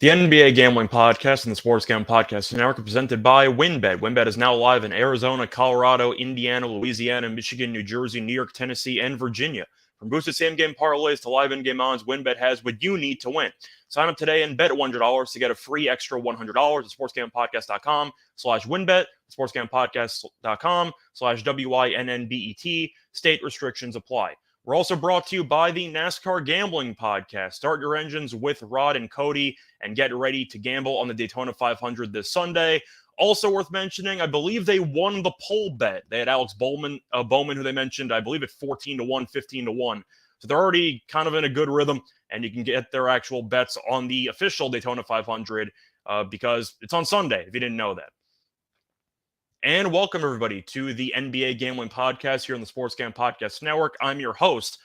The NBA Gambling Podcast and the Sports Gambling Podcast Network are presented by WynnBET. WynnBET is now live in Arizona, Colorado, Indiana, Louisiana, Michigan, New Jersey, New York, Tennessee, and Virginia. From boosted same-game parlays to live in-game odds, WynnBET has what you need to win. Sign up today and bet $100 to get a free extra $100 at sportsgamblingpodcast.com/WynnBET, sportsgamblingpodcast.com/WYNNBET. State restrictions apply. We're also brought to you by the NASCAR Gambling Podcast. Start your engines with Rod and Cody and get ready to gamble on the Daytona 500 this Sunday. Also worth mentioning, I believe they won the poll bet. They had Alex Bowman, who they mentioned, I believe at 14-1, 15-1. So they're already kind of in a good rhythm, and you can get their actual bets on the official Daytona 500 because it's on Sunday, if you didn't know that. And welcome, everybody, to the NBA Gambling Podcast here on the Sports Gambling Podcast Network. I'm your host,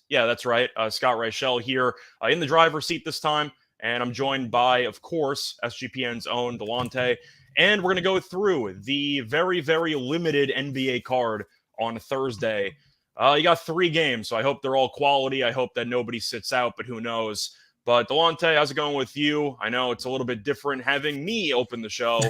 yeah, that's right, Scott Reichel here in the driver's seat this time. And I'm joined by, of course, SGPN's own Delonte. And we're going to go through the very, very limited NBA card on Thursday. You got 3 games, so I hope they're all quality. I hope that nobody sits out, but who knows. But Delonte, how's it going with you? I know it's a little bit different having me open the show.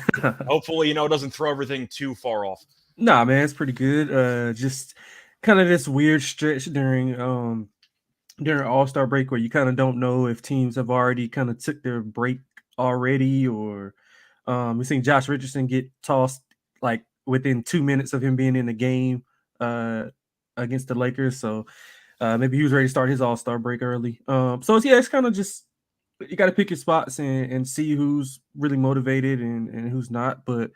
Hopefully, it doesn't throw everything too far off. Nah, man, it's pretty good. Just kind of this weird stretch during All-Star break where you kind of don't know if teams have already kind of took their break already, or we've seen Josh Richardson get tossed like within 2 minutes of him being in the game against the Lakers. So maybe he was ready to start his All-Star break early. It's kind of just, you got to pick your spots and see who's really motivated and who's not. But it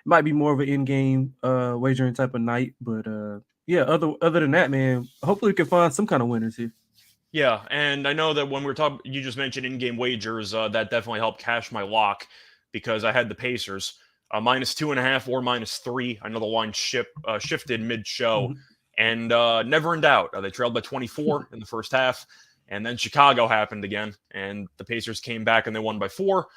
might be more of an in-game wagering type of night. But other than that, man, hopefully we can find some kind of winners here. Yeah, and I know that when we were talking, you just mentioned in-game wagers. That definitely helped cash my lock because I had the Pacers -2.5 or -3. I know the line shifted mid-show. Mhm. And never in doubt, they trailed by 24 in the first half. And then Chicago happened again. And the Pacers came back and they won by 4.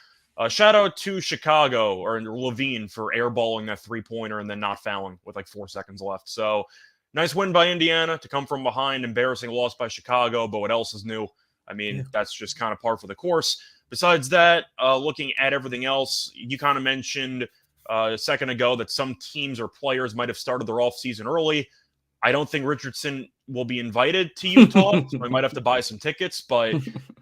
Shout out to Chicago or Levine for airballing that 3-pointer and then not fouling with like 4 seconds left. So nice win by Indiana to come from behind. Embarrassing loss by Chicago. But what else is new? I mean, That's just kind of par for the course. Besides that, looking at everything else, you kind of mentioned a second ago that some teams or players might have started their offseason early. I don't think Richardson will be invited to Utah, so I might have to buy some tickets. But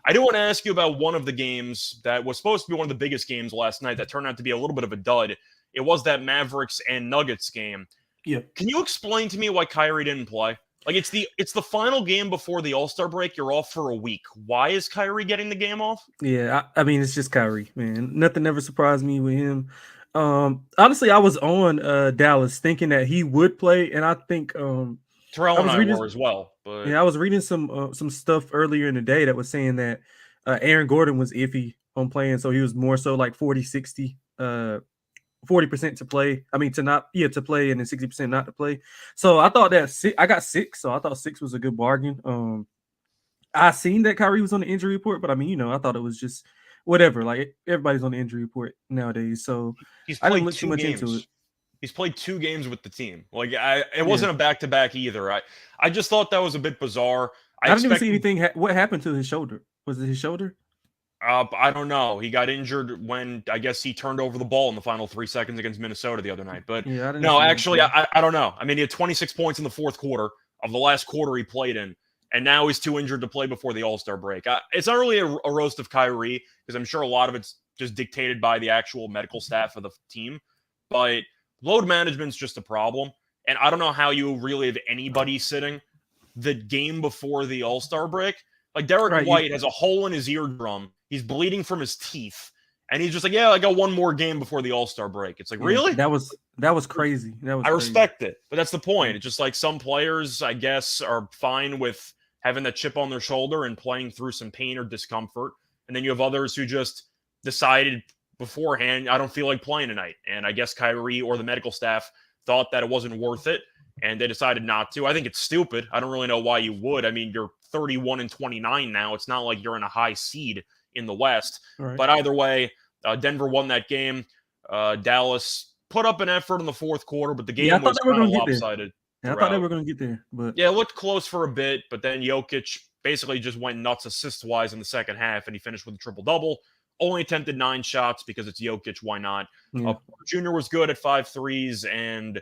I do want to ask you about one of the games that was supposed to be one of the biggest games last night that turned out to be a little bit of a dud. It was that Mavericks and Nuggets game. Yeah. Can you explain to me why Kyrie didn't play? Like, it's the final game before the All-Star break. You're off for a week. Why is Kyrie getting the game off? Yeah, I mean, it's just Kyrie, man. Nothing ever surprised me with him. Honestly, I was on Dallas thinking that he would play, and I think Terrell and I were as well. But yeah, I was reading some stuff earlier in the day that was saying that Aaron Gordon was iffy on playing, so he was more so like 40-60, 40% to play. I mean, to play, and then 60% not to play. So I thought that I got 6, so I thought 6 was a good bargain. I seen that Kyrie was on the injury report, but I mean, I thought it was just whatever. Like, everybody's on the injury report nowadays, so I didn't look too much into it. He's played 2 games with the team. Like, it wasn't a back-to-back either. I just thought that was a bit bizarre. I didn't even see anything. What happened to his shoulder? Was it his shoulder? I don't know. He got injured when, I guess, he turned over the ball in the final 3 seconds against Minnesota the other night. But no, actually, I don't know. I mean, he had 26 points in the fourth quarter of the last quarter he played in. And now he's too injured to play before the All-Star break. It's not really a roast of Kyrie, because I'm sure a lot of it's just dictated by the actual medical staff of the team. But load management's just a problem. And I don't know how you really have anybody sitting the game before the All-Star break. Like, Derek White has a hole in his eardrum. He's bleeding from his teeth. And he's just like, yeah, I got one more game before the All-Star break. It's like, really? That was crazy. I respect it. But that's the point. It's just like some players, I guess, are fine with having that chip on their shoulder and playing through some pain or discomfort. And then you have others who just decided beforehand, I don't feel like playing tonight. And I guess Kyrie or the medical staff thought that it wasn't worth it, and they decided not to. I think it's stupid. I don't really know why you would. I mean, you're 31-29 now. It's not like you're in a high seed in the West. Right. But either way, Denver won that game. Dallas put up an effort in the fourth quarter, but the game was kind of lopsided. I thought they were going to get there. But yeah, it looked close for a bit, but then Jokic basically just went nuts assist-wise in the second half, and he finished with a triple-double. only attempted 9 shots because it's Jokic. Why not? Yeah. Jr. was good at 5 threes, and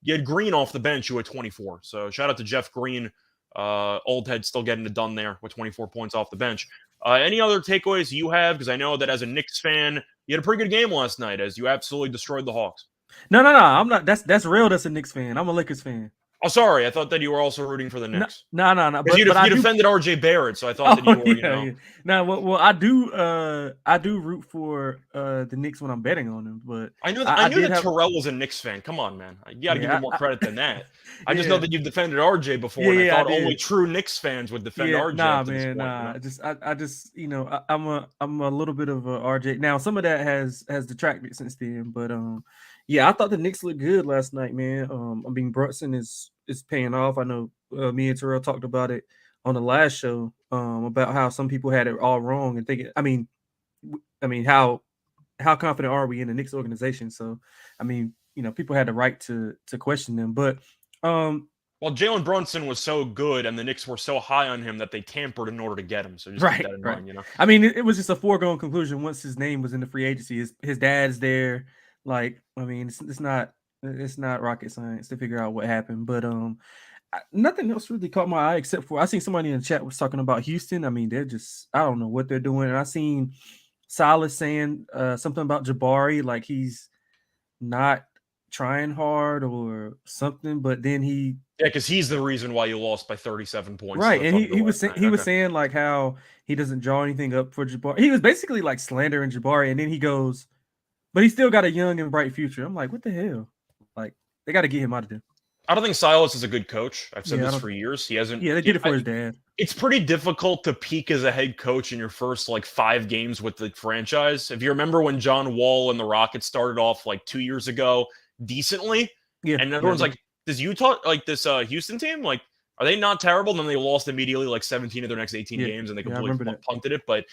you had Green off the bench who had 24. So shout out to Jeff Green. Old head still getting it done there with 24 points off the bench. Any other takeaways you have? Because I know that as a Knicks fan, you had a pretty good game last night as you absolutely destroyed the Hawks. No. I'm not. That's real. That's a Knicks fan. I'm a Lakers fan. Oh, sorry. I thought that you were also rooting for the Knicks. No. But you defended RJ Barrett, so I thought that you were, Yeah. No, well, I do root for the Knicks when I'm betting on them. But I knew that Terrell was a Knicks fan. Come on, man. You got to give him more credit than that. I just know that you've defended RJ before, and I thought only true Knicks fans would defend RJ. Nah, man, nah. I just, I'm a little bit of a RJ. Now, some of that has detracted since then, but yeah, I thought the Knicks looked good last night, man. I mean, Brunson is paying off. I know me and Terrell talked about it on the last show about how some people had it all wrong and thinking. I mean, how confident are we in the Knicks organization? So, I mean, people had the right to question them, but well, Jalen Brunson was so good, and the Knicks were so high on him that they tampered in order to get him. So just keep that in mind, I mean, it was just a foregone conclusion once his name was in the free agency. His dad's there. Like, I mean, it's not rocket science to figure out what happened, but nothing else really caught my eye except for I seen somebody in the chat was talking about Houston. I mean, they're just, I don't know what they're doing. And I seen Silas saying something about Jabari, like he's not trying hard or something, but then because he's the reason why you lost by 37 points. Right, and he was saying like how he doesn't draw anything up for Jabari. He was basically like slandering Jabari, and then he goes, but he still got a young and bright future. I'm like, what the hell? Like, they got to get him out of there. I don't think Silas is a good coach. I've said this for years. He hasn't. Yeah, they did it for his dad. It's pretty difficult to peak as a head coach in your first 5 games with the franchise. If you remember when John Wall and the Rockets started off 2 years ago decently, and everyone's like, does Utah, this Houston team, are they not terrible? And then they lost immediately 17 of their next 18 games, and they completely punted it. But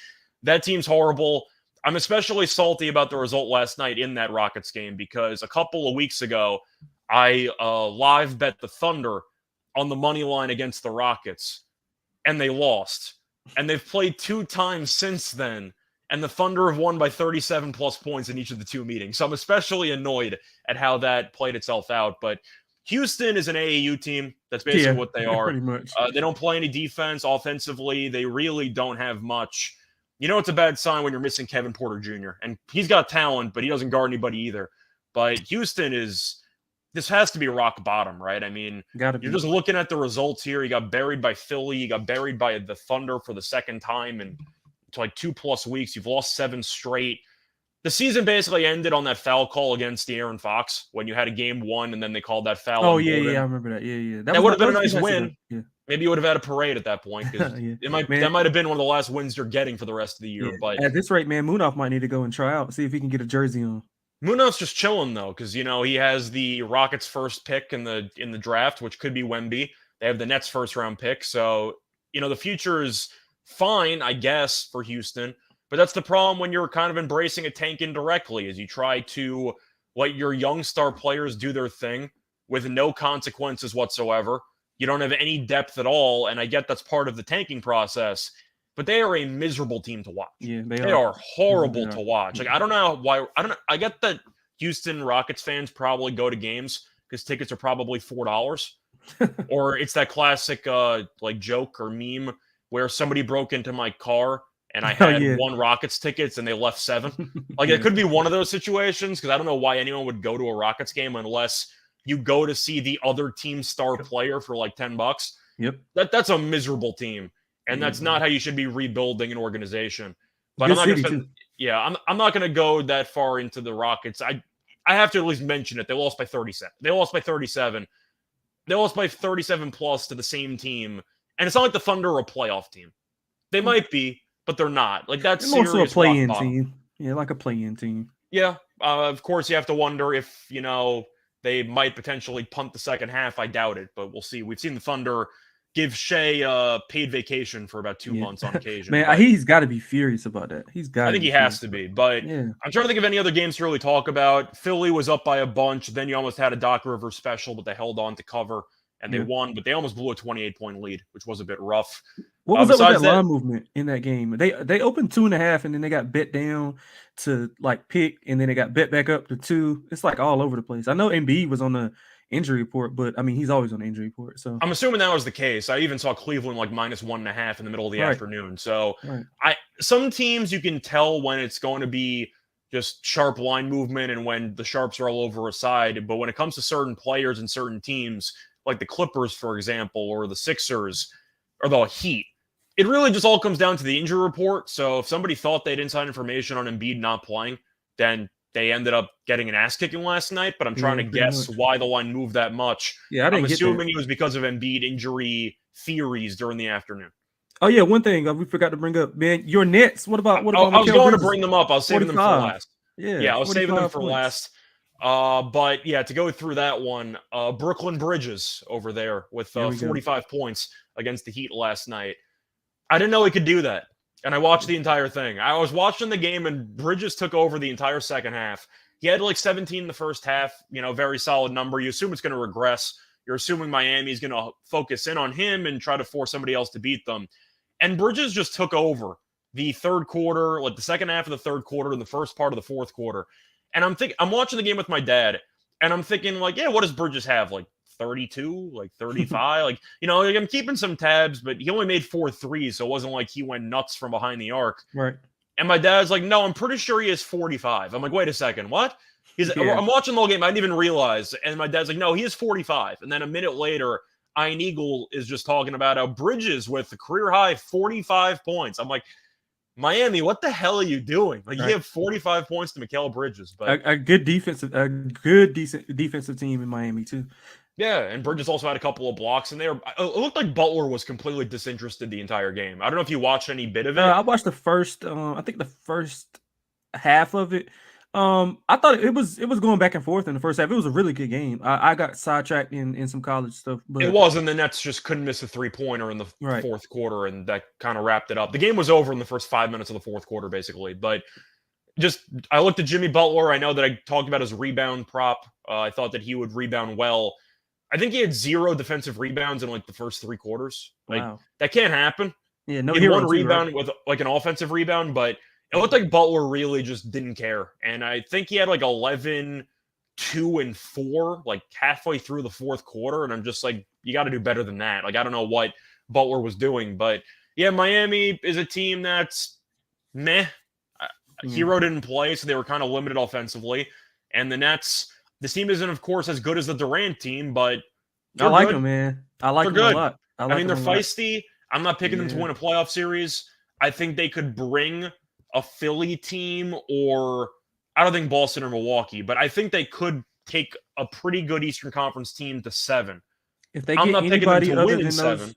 that team's horrible. I'm especially salty about the result last night in that Rockets game because a couple of weeks ago, I live bet the Thunder on the money line against the Rockets, and they lost. And they've played 2 times since then, and the Thunder have won by 37-plus points in each of the 2 meetings. So I'm especially annoyed at how that played itself out. But Houston is an AAU team. That's basically what they are. Pretty much. They don't play any defense. Offensively, they really don't have much. It's a bad sign when you're missing Kevin Porter Jr. And he's got talent, but he doesn't guard anybody either. But Houston this has to be rock bottom, right? I mean, you're just looking at the results here. You got buried by Philly. You got buried by the Thunder for the second time in 2+ weeks. You've lost 7 straight. The season basically ended on that foul call against De'Aaron Fox when you had a game 1 and then they called that foul. Oh, yeah, I remember that. Yeah. That would have been a nice win. Yeah. Maybe you would have had a parade at that point. That might have been one of the last wins you're getting for the rest of the year. Yeah. But at this rate, man, Munaf might need to go and try out, see if he can get a jersey on. Munaf's just chilling though, because he has the Rockets' first pick in the draft, which could be Wemby. They have the Nets' first round pick, so the future is fine, I guess, for Houston. But that's the problem when you're kind of embracing a tank indirectly, is you try to let your young star players do their thing with no consequences whatsoever. You don't have any depth at all, and I get that's part of the tanking process. But they are a miserable team to watch. Yeah, they are horrible to watch. I don't know why. I get that Houston Rockets fans probably go to games because tickets are probably $4, or it's that classic joke or meme where somebody broke into my car and I had 1 Rockets tickets and they left 7. It could be one of those situations because I don't know why anyone would go to a Rockets game unless you go to see the other team's star player for $10. Yep, that's a miserable team. And that's not how you should be rebuilding an organization. But I'm not going to I'm not going to go that far into the Rockets. I have to at least mention it. They lost by 37. They lost by 37. They lost by 37 plus to the same team. And it's not like the Thunder are a playoff team. They might be, but they're not. That's serious. Also a play-in team. Yeah, like a play-in team. Yeah. Of course, you have to wonder if, they might potentially punt the second half. I doubt it, but we'll see. We've seen the Thunder give Shea paid vacation for about 2 months on occasion. Man, he's got to be furious about that. I think he has to be. But I'm trying to think of any other games to really talk about. Philly was up by a bunch. Then you almost had a Doc Rivers special, but they held on to cover. and they won, but they almost blew a 28-point lead, which was a bit rough. What was up with that line movement in that game? They opened 2.5, and then they got bet down to like pick, and then they got bet back up to 2. It's like all over the place. I know Embiid was on the injury report, but I mean he's always on the injury report. So I'm assuming that was the case. I even saw Cleveland like -1.5 in the middle of the afternoon. So some teams you can tell when it's going to be just sharp line movement and when the sharps are all over a side. But when it comes to certain players and certain teams, like the Clippers, for example, or the Sixers, or the Heat, it really just all comes down to the injury report. So if somebody thought they had inside information on Embiid not playing, then they ended up getting an ass kicking last night. But I'm trying to guess why the line moved that much. Yeah, I'm assuming it was because of Embiid injury theories during the afternoon. Oh yeah, one thing we forgot to bring up, man. Your Nets. What about? I was going to bring them up. I was saving them for last. Yeah, I was saving them for last. But yeah, to go through that one, Brooklyn Bridges over there with 45 points against the Heat last night. I didn't know he could do that. And I watched the entire thing. I was watching the game, and Bridges took over the entire second half. He had like 17 in the first half, very solid number. You assume it's going to regress. You're assuming Miami's going to focus in on him and try to force somebody else to beat them. And Bridges just took over the third quarter, like the second half of the third quarter and the first part of the fourth quarter. And I'm watching the game with my dad, and I'm thinking, like, yeah, what does Bridges have? Like 32, like 35? Like, I'm keeping some tabs, but he only made 4 threes, so it wasn't like he went nuts from behind the arc. Right. And my dad's like, no, I'm pretty sure he has 45. I'm like, wait a second, what? I'm watching the whole game. I didn't even realize. And my dad's like, no, he is 45. And then a minute later, Ian Eagle is just talking about how Bridges with the career high 45 points. I'm like, Miami, what the hell are you doing? Like, you have 45 points to Mikal Bridges, but a decent defensive team in Miami too. Yeah, and Bridges also had a couple of blocks in there. It looked like Butler was completely disinterested the entire game. I don't know if you watched any bit of it. I watched the first, I think the first half of it. I thought it was going back and forth in the first half. It was a really good game. I got sidetracked in some college stuff, but it was, and the Nets just couldn't miss a 3-pointer in the fourth quarter, and that kind of wrapped it up. The game was over in the first 5 minutes of the fourth quarter, basically. But I looked at Jimmy Butler. I know that I talked about his rebound prop. I thought that he would rebound well. I think he had 0 defensive rebounds in like the first 3 quarters. Like that can't happen. Yeah, no, he had 1 rebound with like an offensive rebound, but it looked like Butler really just didn't care. And I think he had like 11, 2, and 4, like halfway through the fourth quarter. And I'm just like, you got to do better than that. Like, I don't know what Butler was doing. But yeah, Miami is a team that's meh. Hero didn't play, so they were kind of limited offensively. And the Nets, this team isn't, of course, as good as the Durant team, but I like them, man. I like them a lot. I mean, they're feisty. I'm not picking them to win a playoff series. I think they could bring a Philly team, or I don't think Boston or Milwaukee, but I think they could take a pretty good Eastern Conference team to 7. If they get anybody other than those,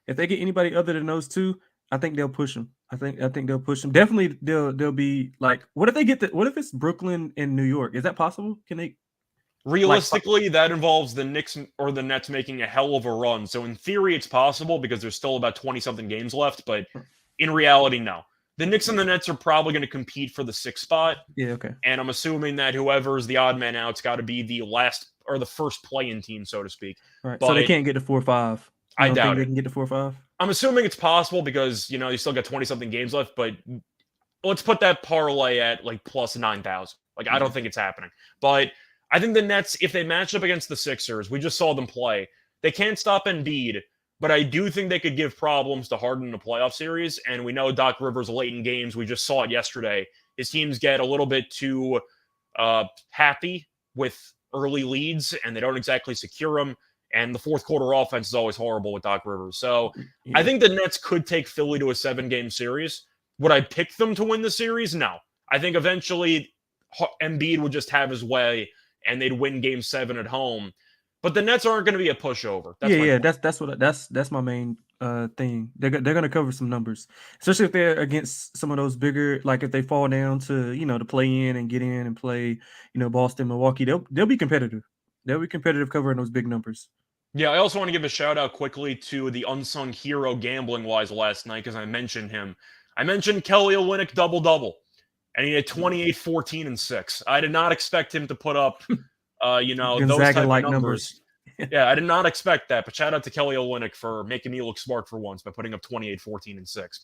if they get anybody other than those two, I think they'll push them. I think they'll push them. Definitely, they'll be like, what if they get what if it's Brooklyn and New York? Is that possible? Can they? Realistically, that involves the Knicks or the Nets making a hell of a run. So in theory, it's possible because there's still about 20-something games left. But in reality, no. The Knicks and the Nets are probably going to compete for the 6th spot. Yeah, okay. And I'm assuming that whoever's the odd man out's got to be the last or the first play-in team, so to speak. Right. But so they can't get to 4-5. I doubt they can get to 4-5. I'm assuming it's possible because you still got 20-something games left. But let's put that parlay at like plus 9,000. Like I don't think it's happening. But I think the Nets, if they match up against the Sixers, we just saw them play. They can't stop Embiid. But I do think they could give problems to Harden in a playoff series. And we know Doc Rivers late in games. We just saw it yesterday. His teams get a little bit too happy with early leads, and they don't exactly secure them. And the fourth quarter offense is always horrible with Doc Rivers. So I think the Nets could take Philly to a 7-game series. Would I pick them to win the series? No. I think eventually Embiid would just have his way, and they'd win Game 7 at home. But the Nets aren't going to be a pushover. That's my main thing. They're going to cover some numbers, especially if they're against some of those bigger. Like if they fall down to to play in and get in and play Boston, Milwaukee, they'll be competitive. They'll be competitive covering those big numbers. Yeah, I also want to give a shout out quickly to the unsung hero gambling wise last night because I mentioned him. I mentioned Kelly Olynyk double, and he had 28, 14, and 6. I did not expect him to put up. Those type of numbers. Yeah, I did not expect that, but shout out to Kelly Olynyk for making me look smart for once by putting up 28, 14, and 6.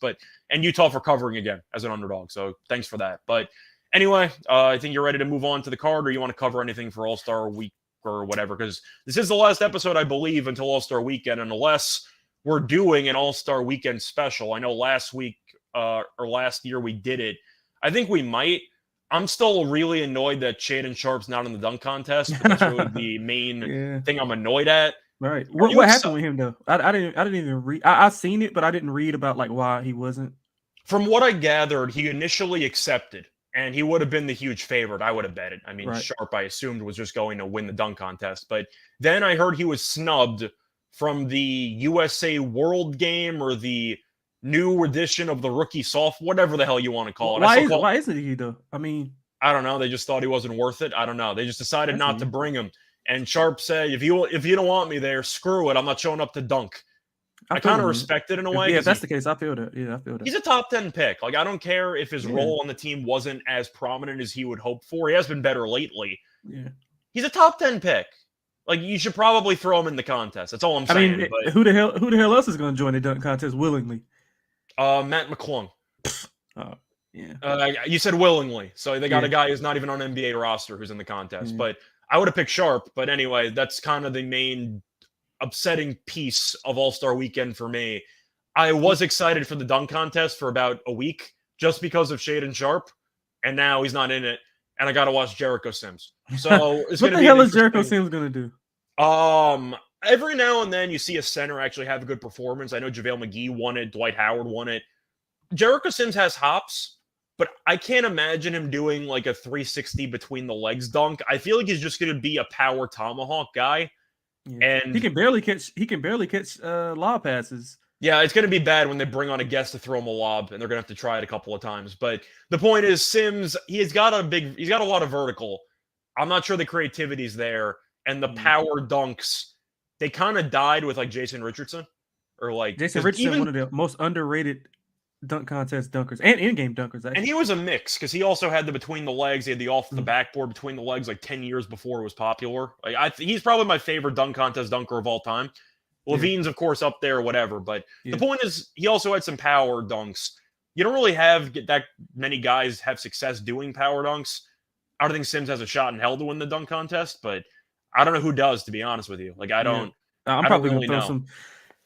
And Utah for covering again as an underdog. So thanks for that. But anyway, I think you're ready to move on to the card, or you want to cover anything for All-Star Week or whatever, because this is the last episode, I believe, until All-Star Weekend, and unless we're doing an All-Star Weekend special. I know last week or last year we did it. I think we might. I'm still really annoyed that Shaedon Sharpe's not in the dunk contest, but that's really the main thing I'm annoyed at. Right. What happened with him though? I didn't even read. I seen it, but I didn't read about like why he wasn't. From what I gathered, he initially accepted, and he would have been the huge favorite. I would have bet it. I mean, Right. Sharpe, I assumed, was just going to win the dunk contest, but then I heard he was snubbed from the USA World Game or the new edition of the rookie soft, whatever the hell you want to call it. Why isn't he though? I mean, I don't know. They just thought he wasn't worth it. I don't know. They just decided not to bring him. And Sharpe said, if you don't want me there, screw it. I'm not showing up to dunk. I kind of respect it in a way. Yeah, if that's the case, I feel that. Yeah, I feel that. He's a top 10 pick. Like, I don't care if his role on the team wasn't as prominent as he would hope for. He has been better lately. Yeah. He's a top 10 pick. Like, you should probably throw him in the contest. That's all I'm saying. I mean, but who the hell else is going to join the dunk contest willingly? Matt McClung. Oh, yeah. You said willingly, so they got a guy who's not even on NBA roster who's in the contest. But I would have picked Sharpe. But anyway, that's kind of the main upsetting piece of All-Star Weekend for me. I was excited for the dunk contest for about a week just because of Shaedon Sharpe, and now he's not in it. And I got to watch Jericho Sims. So it's what the hell is Jericho Sims going to do? Every now and then you see a center actually have a good performance. I know JaVale McGee won it. Dwight Howard won it. Jericho Sims has hops, but I can't imagine him doing like a 360 between the legs dunk. I feel like he's just going to be a power tomahawk guy. Yeah. And he can barely catch lob passes. Yeah, it's going to be bad when they bring on a guest to throw him a lob, and they're going to have to try it a couple of times. But the point is, Sims, he's got a lot of vertical. I'm not sure the creativity's there, and the power dunks, they kind of died with like Jason Richardson, or like Jason Richardson, one of the most underrated dunk contest dunkers and in-game dunkers. Actually. And he was a mix because he also had the between the legs. He had the off the backboard between the legs like 10 years before it was popular. Like he's probably my favorite dunk contest dunker of all time. Levine's, of course, up there or whatever. But the point is, he also had some power dunks. You don't really have that many guys have success doing power dunks. I don't think Sims has a shot in hell to win the dunk contest, but I don't know who does, to be honest with you. Like, I don't. I'm probably going to throw some.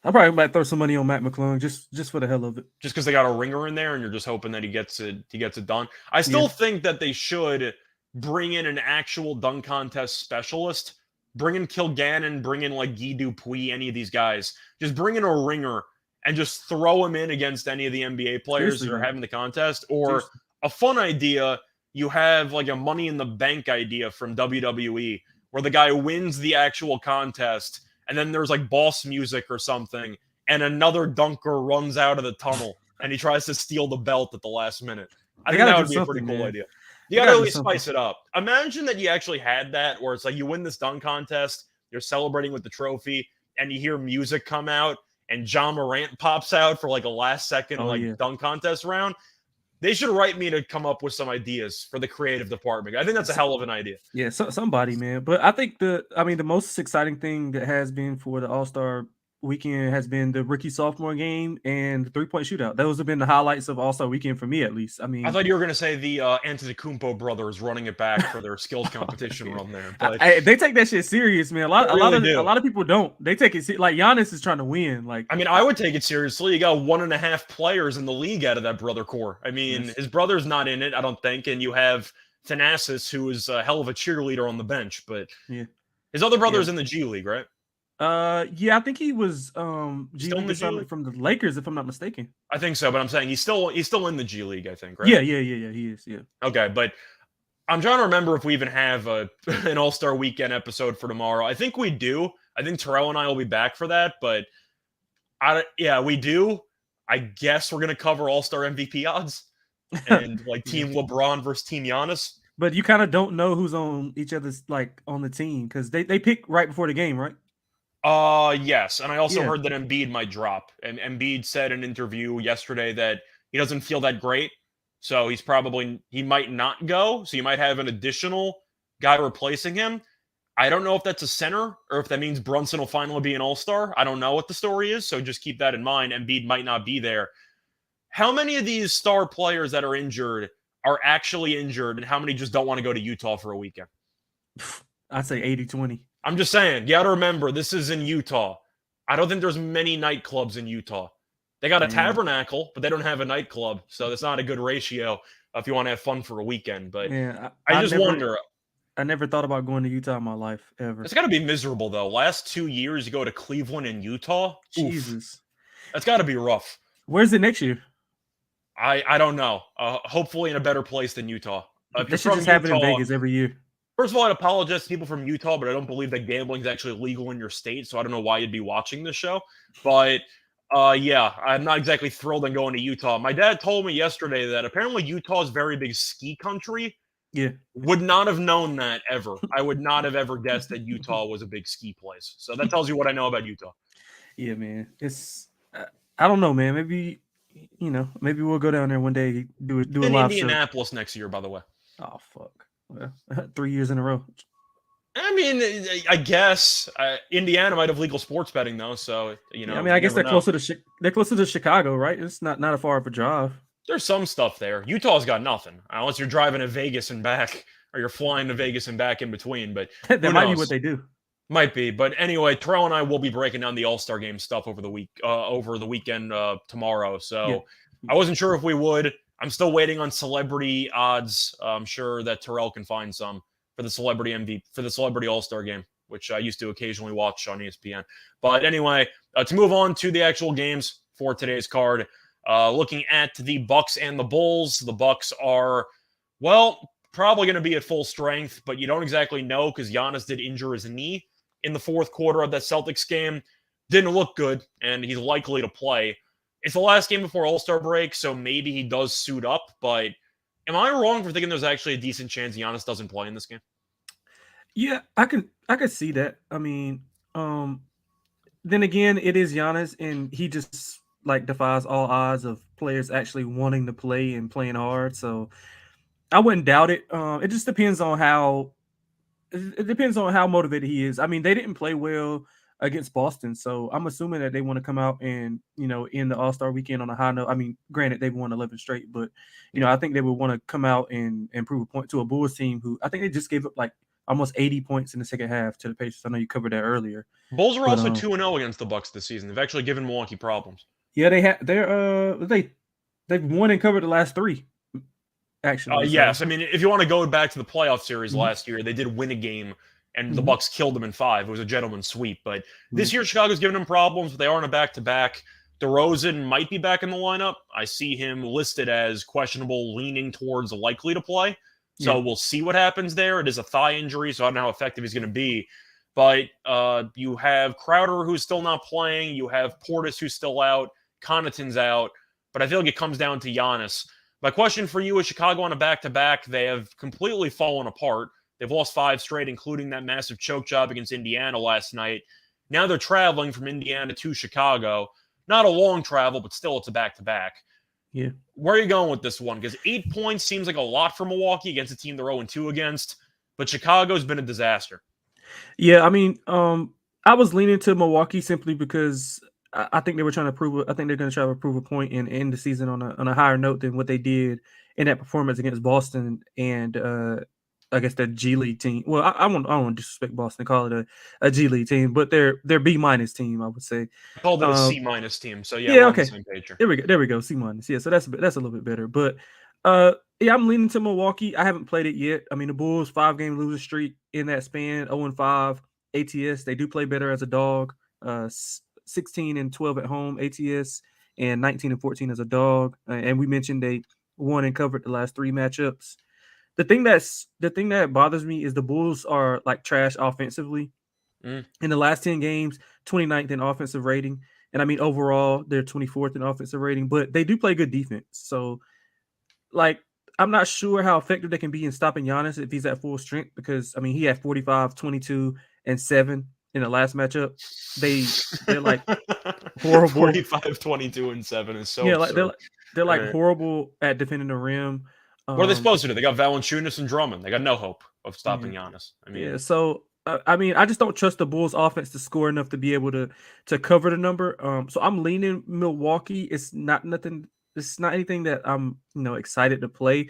I probably might throw some money on Matt McClung just for the hell of it. Just because they got a ringer in there, and you're just hoping that he gets it done. I still think that they should bring in an actual dunk contest specialist. Bring in Kilgannon, bring in like Guy Dupuis, any of these guys. Just bring in a ringer and just throw him in against any of the NBA players that are having the contest. Or a fun idea, you have like a Money in the Bank idea from WWE where the guy wins the actual contest and then there's like boss music or something and another dunker runs out of the tunnel and he tries to steal the belt at the last minute. I think that would be a pretty cool idea. You gotta really spice it up. Imagine that you actually had that where it's like you win this dunk contest, you're celebrating with the trophy, and you hear music come out, and John Morant pops out for like a last second dunk contest round. They should write me to come up with some ideas for the creative department. I think that's a hell of an idea. Yeah, somebody, man. But I think the most exciting thing that has been for the All-Star Weekend has been the rookie sophomore game and the 3-point shootout. Those have been the highlights of All-Star Weekend for me, at least. I mean, I thought you were going to say the Antetokounmpo brothers running it back for their skills competition run there. But they take that shit serious, man. A lot of people don't. They take it like Giannis is trying to win. Like, I mean, I would take it seriously. You got 1.5 players in the league out of that brother core. I mean, his brother's not in it, I don't think, and you have Thanasis, who is a hell of a cheerleader on the bench. But his other brother's in the G League, right? I think he was G League from the Lakers, if I'm not mistaken. I think so, but I'm saying he's still in the G League, I think, right? Yeah, he is, yeah. Okay, but I'm trying to remember if we even have an All-Star Weekend episode for tomorrow. I think we do. I think Terrell and I will be back for that, but we do. I guess we're gonna cover All-Star MVP odds and like Team LeBron versus Team Giannis. But you kind of don't know who's on each other's like on the team because they pick right before the game, right? Yes, and I also heard that Embiid might drop. And Embiid said in an interview yesterday that he doesn't feel that great, so he might not go. So you might have an additional guy replacing him. I don't know if that's a center or if that means Brunson will finally be an all-star. I don't know what the story is, so just keep that in mind. Embiid might not be there. How many of these star players that are injured are actually injured, and how many just don't want to go to Utah for a weekend? I'd say 80-20. I'm just saying, you got to remember, this is in Utah. I don't think there's many nightclubs in Utah. They got a tabernacle, but they don't have a nightclub, so that's not a good ratio if you want to have fun for a weekend. But I just wonder. I never thought about going to Utah in my life, ever. It's got to be miserable, though. Last 2 years, you go to Cleveland and Utah. Jesus. That's got to be rough. Where's it next year? I don't know. Hopefully in a better place than Utah. This should just happen in Vegas every year. First of all, I'd apologize to people from Utah, but I don't believe that gambling is actually legal in your state, so I don't know why you'd be watching this show. But, yeah, I'm not exactly thrilled on going to Utah. My dad told me yesterday that apparently Utah is very big ski country. Yeah. Would not have known that ever. I would not have ever guessed that Utah was a big ski place. So that tells you what I know about Utah. Yeah, man. It's I don't know, man. Maybe maybe we'll go down there one day, do a live show. In Indianapolis next year, by the way. Oh fuck. Well, 3 years in a row. I mean, I guess Indiana might have legal sports betting though, so I mean, I guess they're closer to Chicago, right? It's not a far of a drive. There's some stuff there. Utah's got nothing, unless you're driving to Vegas and back, or you're flying to Vegas and back in between. But that might be what they do. Might be, but anyway, Terrell and I will be breaking down the All-Star Game stuff over the weekend tomorrow. So I wasn't sure if we would. I'm still waiting on celebrity odds. I'm sure that Terrell can find some for the celebrity MVP for the celebrity All-Star Game, which I used to occasionally watch on ESPN. But anyway, to move on to the actual games for today's card, looking at the Bucks and the Bulls. The Bucks are, well, probably going to be at full strength, but you don't exactly know because Giannis did injure his knee in the fourth quarter of that Celtics game. Didn't look good, and he's likely to play. It's the last game before All-Star break, so maybe he does suit up, but am I wrong for thinking there's actually a decent chance Giannis doesn't play in this game? Yeah, I could see that. I mean, then again, it is Giannis, and he just defies all odds of players actually wanting to play and playing hard. So I wouldn't doubt it. It just depends on how motivated he is. I mean, they didn't play well against Boston, so I'm assuming that they want to come out and end the All-Star weekend on a high note. I mean, granted they've won 11 straight, but I think they would want to come out and prove a point to a Bulls team who I think they just gave up almost 80 points in the second half to the Pacers. I know you covered that earlier. Bulls are also 2-0 against the Bucks this season. They've actually given Milwaukee problems. Yeah, they've won and covered the last 3. Actually, yes. I mean, if you want to go back to the playoff series last year, they did win a game, and the Bucks killed them in 5. It was a gentleman's sweep. But this year, Chicago's giving them problems, but they are on a back-to-back. DeRozan might be back in the lineup. I see him listed as questionable, leaning towards likely to play. So we'll see what happens there. It is a thigh injury, so I don't know how effective he's going to be. But you have Crowder, who's still not playing. You have Portis, who's still out. Connaughton's out. But I feel like it comes down to Giannis. My question for you is Chicago on a back-to-back. They have completely fallen apart. They've lost 5 straight, including that massive choke job against Indiana last night. Now they're traveling from Indiana to Chicago. Not a long travel, but still it's a back-to-back. Yeah. Where are you going with this one? Because 8 points seems like a lot for Milwaukee against a team they're 0-2 against, but Chicago's been a disaster. Yeah, I mean, I was leaning to Milwaukee simply because I think they were trying to prove. I think they're going to try to prove a point and end the season on a higher note than what they did in that performance against Boston and I guess that G League team. Well, I don't want to disrespect Boston, call it a G League team, but they're B- team, I would say. I called it a C- team, so yeah, yeah, okay. On the same page here. There we go, C-. Yeah, so that's a little bit better, but yeah, I'm leaning to Milwaukee. I haven't played it yet. I mean, the Bulls 5-game losing streak in that span, 0-5 ATS. They do play better as a dog. 16-12 at home ATS and 19-14 as a dog. And we mentioned they won and covered the last 3 matchups. The thing that bothers me is the Bulls are trash offensively. In the last 10 games, 29th in offensive rating. And I mean, overall, they're 24th in offensive rating, but they do play good defense. So I'm not sure how effective they can be in stopping Giannis if he's at full strength, because I mean, he had 45, 22, and 7 in the last matchup. They're horrible. 45, 22, and 7 is so absurd. They're horrible at defending the rim. What are they supposed to do? They got Valanciunas and Drummond. They got no hope of stopping Giannis. I mean, yeah. So I mean, I just don't trust the Bulls offense to score enough to be able to cover the number. So I'm leaning Milwaukee. It's not nothing. It's not anything that I'm excited to play.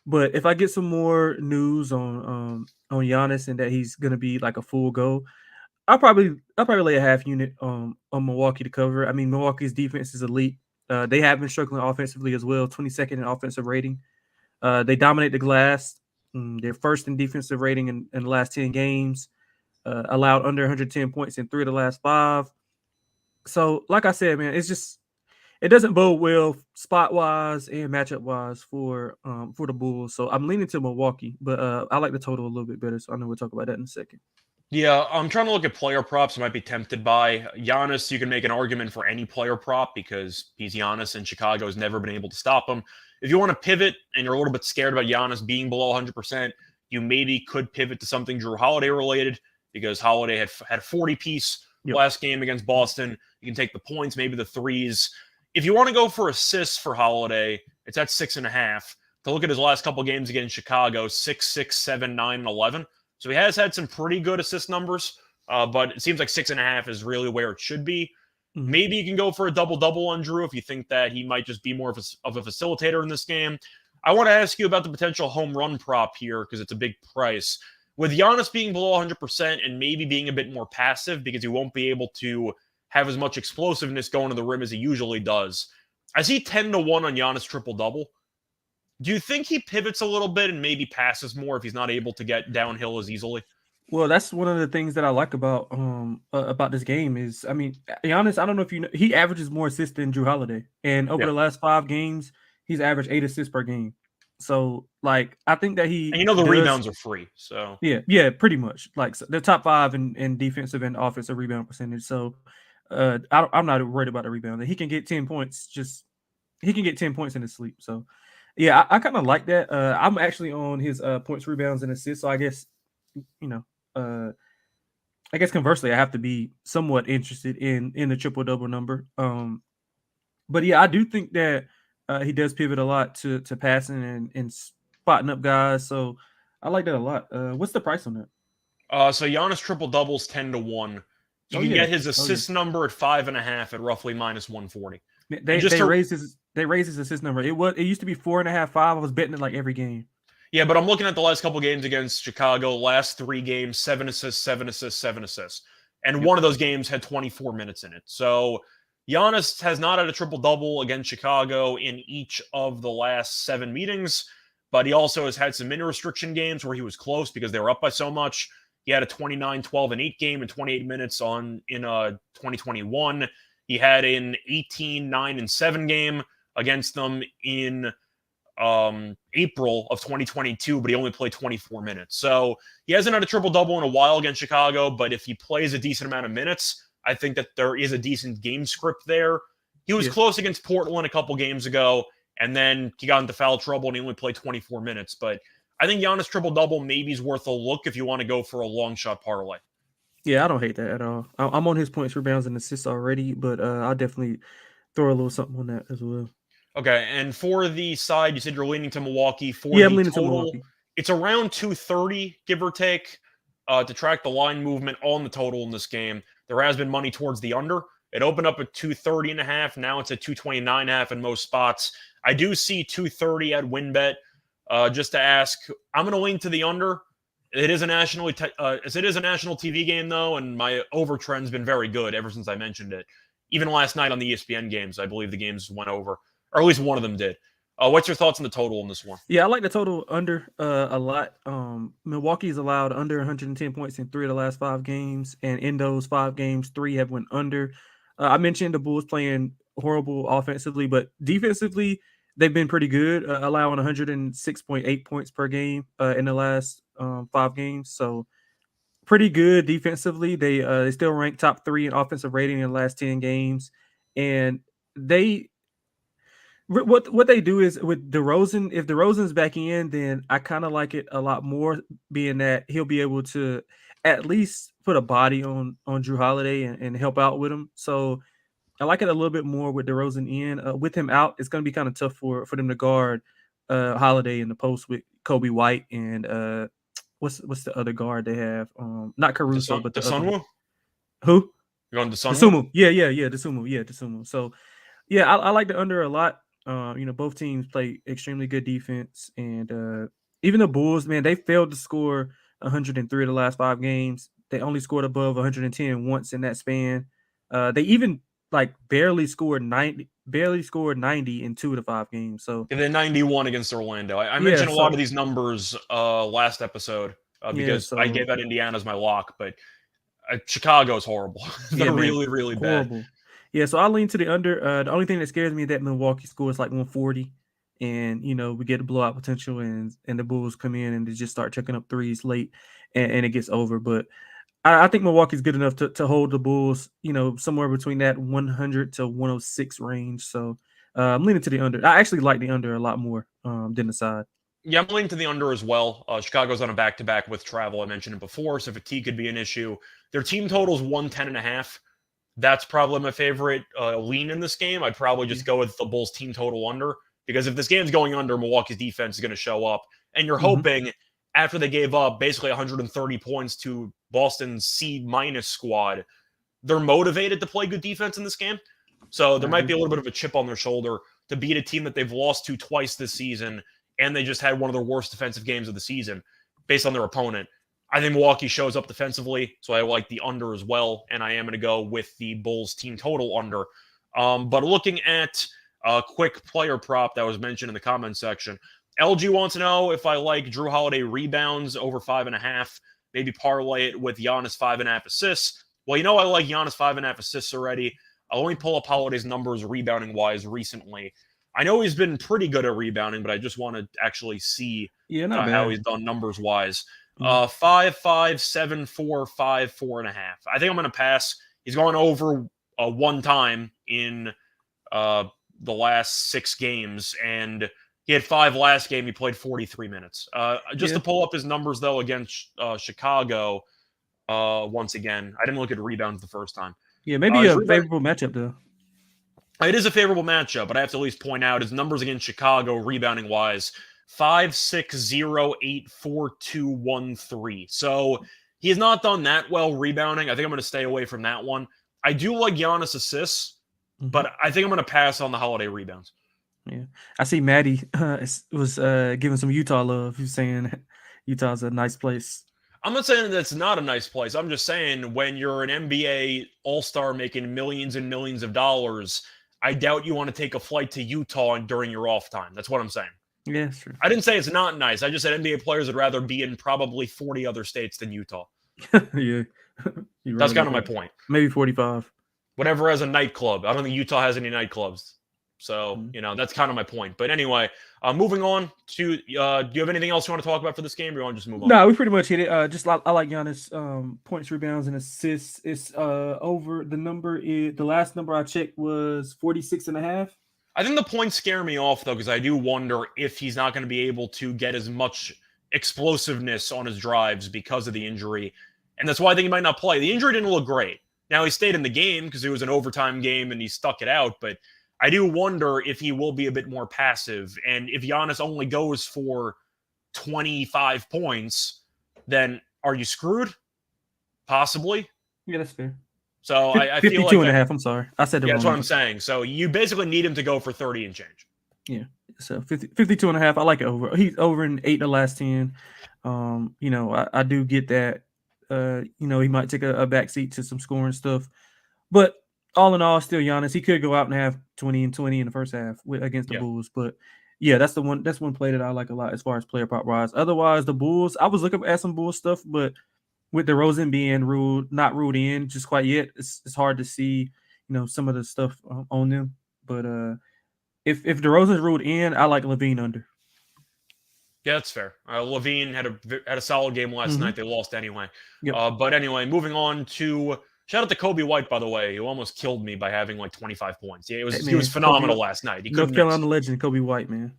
But if I get some more news on Giannis and that he's gonna be like a full go, I'll probably lay a half unit on Milwaukee to cover. I mean, Milwaukee's defense is elite. They have been struggling offensively as well. 22nd in offensive rating. They dominate the glass. They're first in defensive rating in the last 10 games. Allowed under 110 points in 3 of the last 5. So, like I said, man, it doesn't bode well spot wise and matchup wise for the Bulls. So I'm leaning to Milwaukee, but I like the total a little bit better. So I know we'll talk about that in a second. Yeah, I'm trying to look at player props I might be tempted by. Giannis, you can make an argument for any player prop because he's Giannis and Chicago has never been able to stop him. If you want to pivot and you're a little bit scared about Giannis being below 100%, you maybe could pivot to something Drew Holiday related because Holiday had a 40-piece last game against Boston. You can take the points, maybe the threes. If you want to go for assists for Holiday, it's at 6.5. To look at his last couple games against Chicago, 6, 6, 7, 9, and 11. So he has had some pretty good assist numbers, but it seems like 6.5 is really where it should be. Mm-hmm. Maybe you can go for a double-double on Drew if you think that he might just be more of a facilitator in this game. I want to ask you about the potential home run prop here because it's a big price. With Giannis being below 100% and maybe being a bit more passive because he won't be able to have as much explosiveness going to the rim as he usually does, I see 10-1 on Giannis triple-double. Do you think he pivots a little bit and maybe passes more if he's not able to get downhill as easily? Well, that's one of the things that I like about this game is, I mean, Giannis, I don't know if you know, he averages more assists than Drew Holiday. And over the last 5 games, he's averaged 8 assists per game. So, like, I think that and the rebounds are free. So yeah, pretty much. Like, they're top 5 in defensive and offensive rebound percentage. So, I'm not worried about the rebound. He can get 10 points. He can get 10 points in his sleep. So, yeah, I kind of like that. I'm actually on his points, rebounds, and assists. So I guess, I guess conversely, I have to be somewhat interested in the triple double number. But yeah, I do think that he does pivot a lot to passing and spotting up guys. So I like that a lot. What's the price on that? So Giannis triple doubles 10-1. You can get his assist number at 5.5 at roughly -140. They raised his assist number. It used to be 4.5, 5. I was betting it like every game. Yeah, but I'm looking at the last couple games against Chicago. Last 3 games, 7 assists, 7 assists, 7 assists. And one of those games had 24 minutes in it. So Giannis has not had a triple-double against Chicago in each of the last 7 meetings, but he also has had some minute restriction games where he was close because they were up by so much. He had a 29, 12, and 8 game in 28 minutes in 2021. He had an 18, 9, and 7 game against them in April of 2022, but he only played 24 minutes. So he hasn't had a triple-double in a while against Chicago, but if he plays a decent amount of minutes, I think that there is a decent game script there. He was close against Portland a couple games ago, and then he got into foul trouble and he only played 24 minutes. But I think Giannis triple-double maybe is worth a look if you want to go for a long shot parlay. Yeah, I don't hate that at all. I'm on his points, rebounds, and assists already, but I'll definitely throw a little something on that as well. Okay, and for the side, you said you're leaning to Milwaukee. I'm leaning to Milwaukee. It's around 230, give or take, to track the line movement on the total in this game. There has been money towards the under. It opened up at 230.5. Now it's at 229.5 in most spots. I do see 230 at WinBet. Just to ask, I'm going to lean to the under. It is a national TV game, though, and my over trend's been very good ever since I mentioned it. Even last night on the ESPN games, I believe the games went over. Or at least one of them did. What's your thoughts on the total in this one? Yeah, I like the total under a lot. Milwaukee's allowed under 110 points in 3 of the last 5 games, and in those 5 games, 3 have went under. I mentioned the Bulls playing horrible offensively, but defensively, they've been pretty good, allowing 106.8 points per game in the last 5 games. So pretty good defensively. They still rank top 3 in offensive rating in the last 10 games, and what they do is with DeRozan, if DeRozan's back in, then I kind of like it a lot more, being that he'll be able to at least put a body on Drew Holiday and help out with him. So I like it a little bit more with DeRozan in. With him out, it's going to be kind of tough for them to guard Holiday in the post with Kobe White and what's the other guard they have? Not Caruso, but the other one. Sunwoo? Who? You're going to Sunwoo? Sumu. Yeah, the Sumu. Yeah, the Sumu. So yeah, I like the under a lot. Both teams play extremely good defense, and even the Bulls, man, they failed to score 103 of the last 5 games. They only scored above 110 once in that span. They even barely scored 90 in 2 of the 5 games. So And then 91 against Orlando. I yeah, mentioned a lot of these numbers last episode because I gave out Indiana as my lock, but Chicago's horrible. They're really, really horrible. bad. Yeah, so I lean to the under. The only thing that scares me is that Milwaukee scores like 140, and we get a blowout potential, and the Bulls come in and they just start chucking up threes late, and it gets over. But I think Milwaukee's good enough to hold the Bulls, somewhere between that 100 to 106 range. So I'm leaning to the under. I actually like the under a lot more than the side. Yeah, I'm leaning to the under as well. Chicago's on a back-to-back with travel. I mentioned it before, so fatigue could be an issue. Their team total is 110.5. That's probably my favorite lean in this game. I'd probably just go with the Bulls team total under, because if this game's going under, Milwaukee's defense is going to show up. And you're hoping after they gave up basically 130 points to Boston's C- squad, they're motivated to play good defense in this game. So there might be a little bit of a chip on their shoulder to beat a team that they've lost to twice this season, and they just had one of their worst defensive games of the season based on their opponent. I think Milwaukee shows up defensively, so I like the under as well, and I am going to go with the Bulls team total under. But looking at a quick player prop that was mentioned in the comment section, LG wants to know if I like Drew Holiday rebounds over 5.5, maybe parlay it with Giannis 5.5 assists. Well, I like Giannis 5.5 assists already. I'll only pull up Holiday's numbers rebounding-wise recently. I know he's been pretty good at rebounding, but I just want to actually see how he's done numbers-wise. 5, 5, 7, 4, 5, 4.5. I think I'm going to pass. He's gone over one time in the last 6 games, and he had 5 last game. He played 43 minutes. To pull up his numbers, though, against Chicago, once again, I didn't look at rebounds the first time. Yeah, maybe a favorable matchup, though. It is a favorable matchup, but I have to at least point out his numbers against Chicago, rebounding-wise, 5, 6, 0, 8, 4, 2, 1, 3. So he has not done that well rebounding. I think I'm going to stay away from that one. I do like Giannis assists, but I think I'm going to pass on the Holiday rebounds. Yeah, I see Maddie was giving some Utah love. He's saying Utah's a nice place. I'm not saying that's not a nice place. I'm just saying when you're an NBA all-star making millions and millions of dollars, I doubt you want to take a flight to Utah during your off time. That's what I'm saying. Yeah, sure. I didn't say it's not nice. I just said NBA players would rather be in probably 40 other states than Utah. Yeah. That's kind of my point. Maybe 45. Whatever has a nightclub. I don't think Utah has any nightclubs. So, that's kind of my point. But anyway, moving on to, do you have anything else you want to talk about for this game, or you want to just move on? No, we pretty much hit it. I like Giannis points, rebounds, and assists. It's over the number. The last number I checked was 46.5. I think the points scare me off, though, because I do wonder if he's not going to be able to get as much explosiveness on his drives because of the injury. And that's why I think he might not play. The injury didn't look great. Now, he stayed in the game because it was an overtime game and he stuck it out, but I do wonder if he will be a bit more passive. And if Giannis only goes for 25 points, then are you screwed? Possibly. Yeah, that's fair. So I feel like 52.5. I'm sorry. I said it wrong. That's what I'm saying. So you basically need him to go for 30 and change. Yeah. So 52.5. I like it over. He's over in 8 of the last 10. I do get that. He might take a backseat to some scoring stuff. But all in all, still Giannis. He could go out and have 20 and 20 in the first half against the Bulls. But yeah, that's one play that I like a lot as far as player prop wise. Otherwise, the Bulls, I was looking at some Bulls stuff, but with DeRozan being not ruled in just quite yet, it's hard to see, some of the stuff on them. But if DeRozan's ruled in, I like LaVine under. Yeah, that's fair. LaVine had a solid game last night. They lost anyway. Yep. But anyway, moving on to shout out to Kobe White, by the way, who almost killed me by having like 25 points. Yeah, he was phenomenal last night. He North Carolina legend Kobe White, man.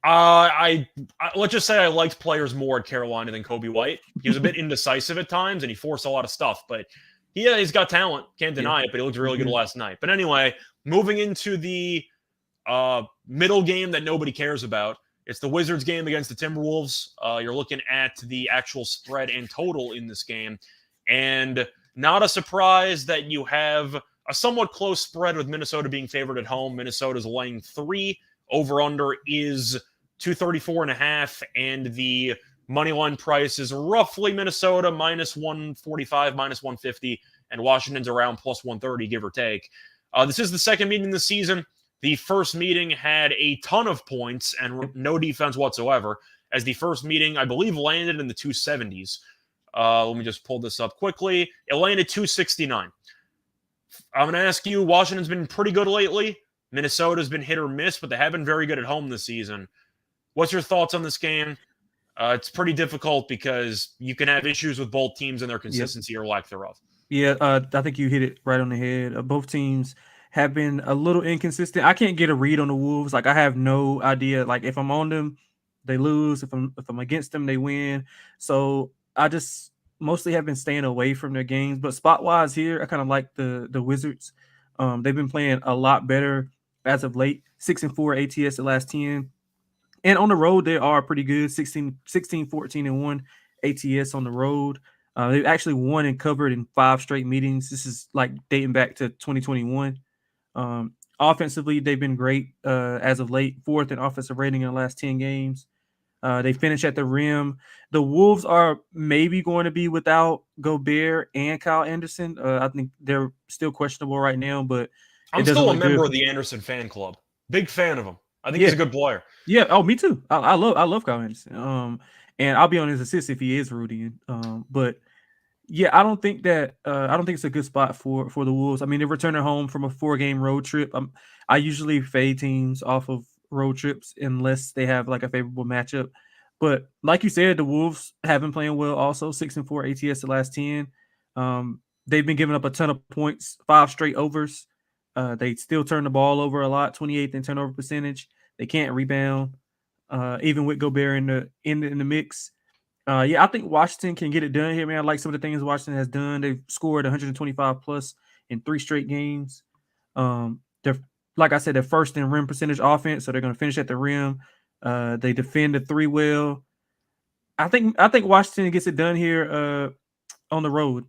I let's just say I liked players more at Carolina than Kobe White. He was a bit indecisive at times, and he forced a lot of stuff. But he's got talent, can't deny it. But he looked really good last night. But anyway, moving into the middle game that nobody cares about, It's the Wizards game against the Timberwolves. You're looking at the actual spread and total in this game. And not a surprise that you have a somewhat close spread with Minnesota being favored at home. Minnesota's laying 3. Over-under is 234.5, and the money line price is roughly Minnesota minus 145, minus 150, and Washington's around plus 130, give or take. This is the second meeting this season. The first meeting had a ton of points and no defense whatsoever, as the first meeting, I believe, landed in the 270s. Let me just pull this up quickly. It landed 269. I'm going to ask you, Washington's been pretty good lately. Minnesota's been hit or miss, but they have been very good at home this season. What's your thoughts on this game? It's pretty difficult because you can have issues with both teams and their consistency or lack thereof. Yeah, I think you hit it right on the head. Both teams have been a little inconsistent. I can't get a read on the Wolves. Like, I have no idea. Like, if I'm on them, they lose. If I'm against them, they win. So I just mostly have been staying away from their games. But spot wise here, I kind of like the Wizards. They've been playing a lot better as of late. 6-4 ATS the last 10. And on the road, they are pretty good. 16, 14-1 ATS on the road. They've actually won and covered in 5 straight meetings. This is like dating back to 2021. Offensively, they've been great as of late. 4th in offensive rating in the last 10 games. They finish at the rim. The Wolves are maybe going to be without Gobert and Kyle Anderson. I think they're still questionable right now, but I'm still a member of the Anderson fan club. Big fan of him. I think he's a good player. Yeah. Oh, me too. I love Kyle Anderson. And I'll be on his assist if he is Rudy. But yeah, I don't think it's a good spot for the Wolves. I mean, they're returning home from a 4-game road trip. I usually fade teams off of road trips unless they have like a favorable matchup. But like you said, the Wolves have been playing well also. 6-4 ATS the last 10. They've been giving up a ton of points, 5 straight overs. They still turn the ball over a lot, 28th in turnover percentage. They can't rebound, even with Gobert in the mix. I think Washington can get it done here, man. I like some of the things Washington has done. They've scored 125 plus in 3 straight games. They're, like I said, they're first in rim percentage offense, so they're going to finish at the rim. They defend the 3 well. I think Washington gets it done here on the road.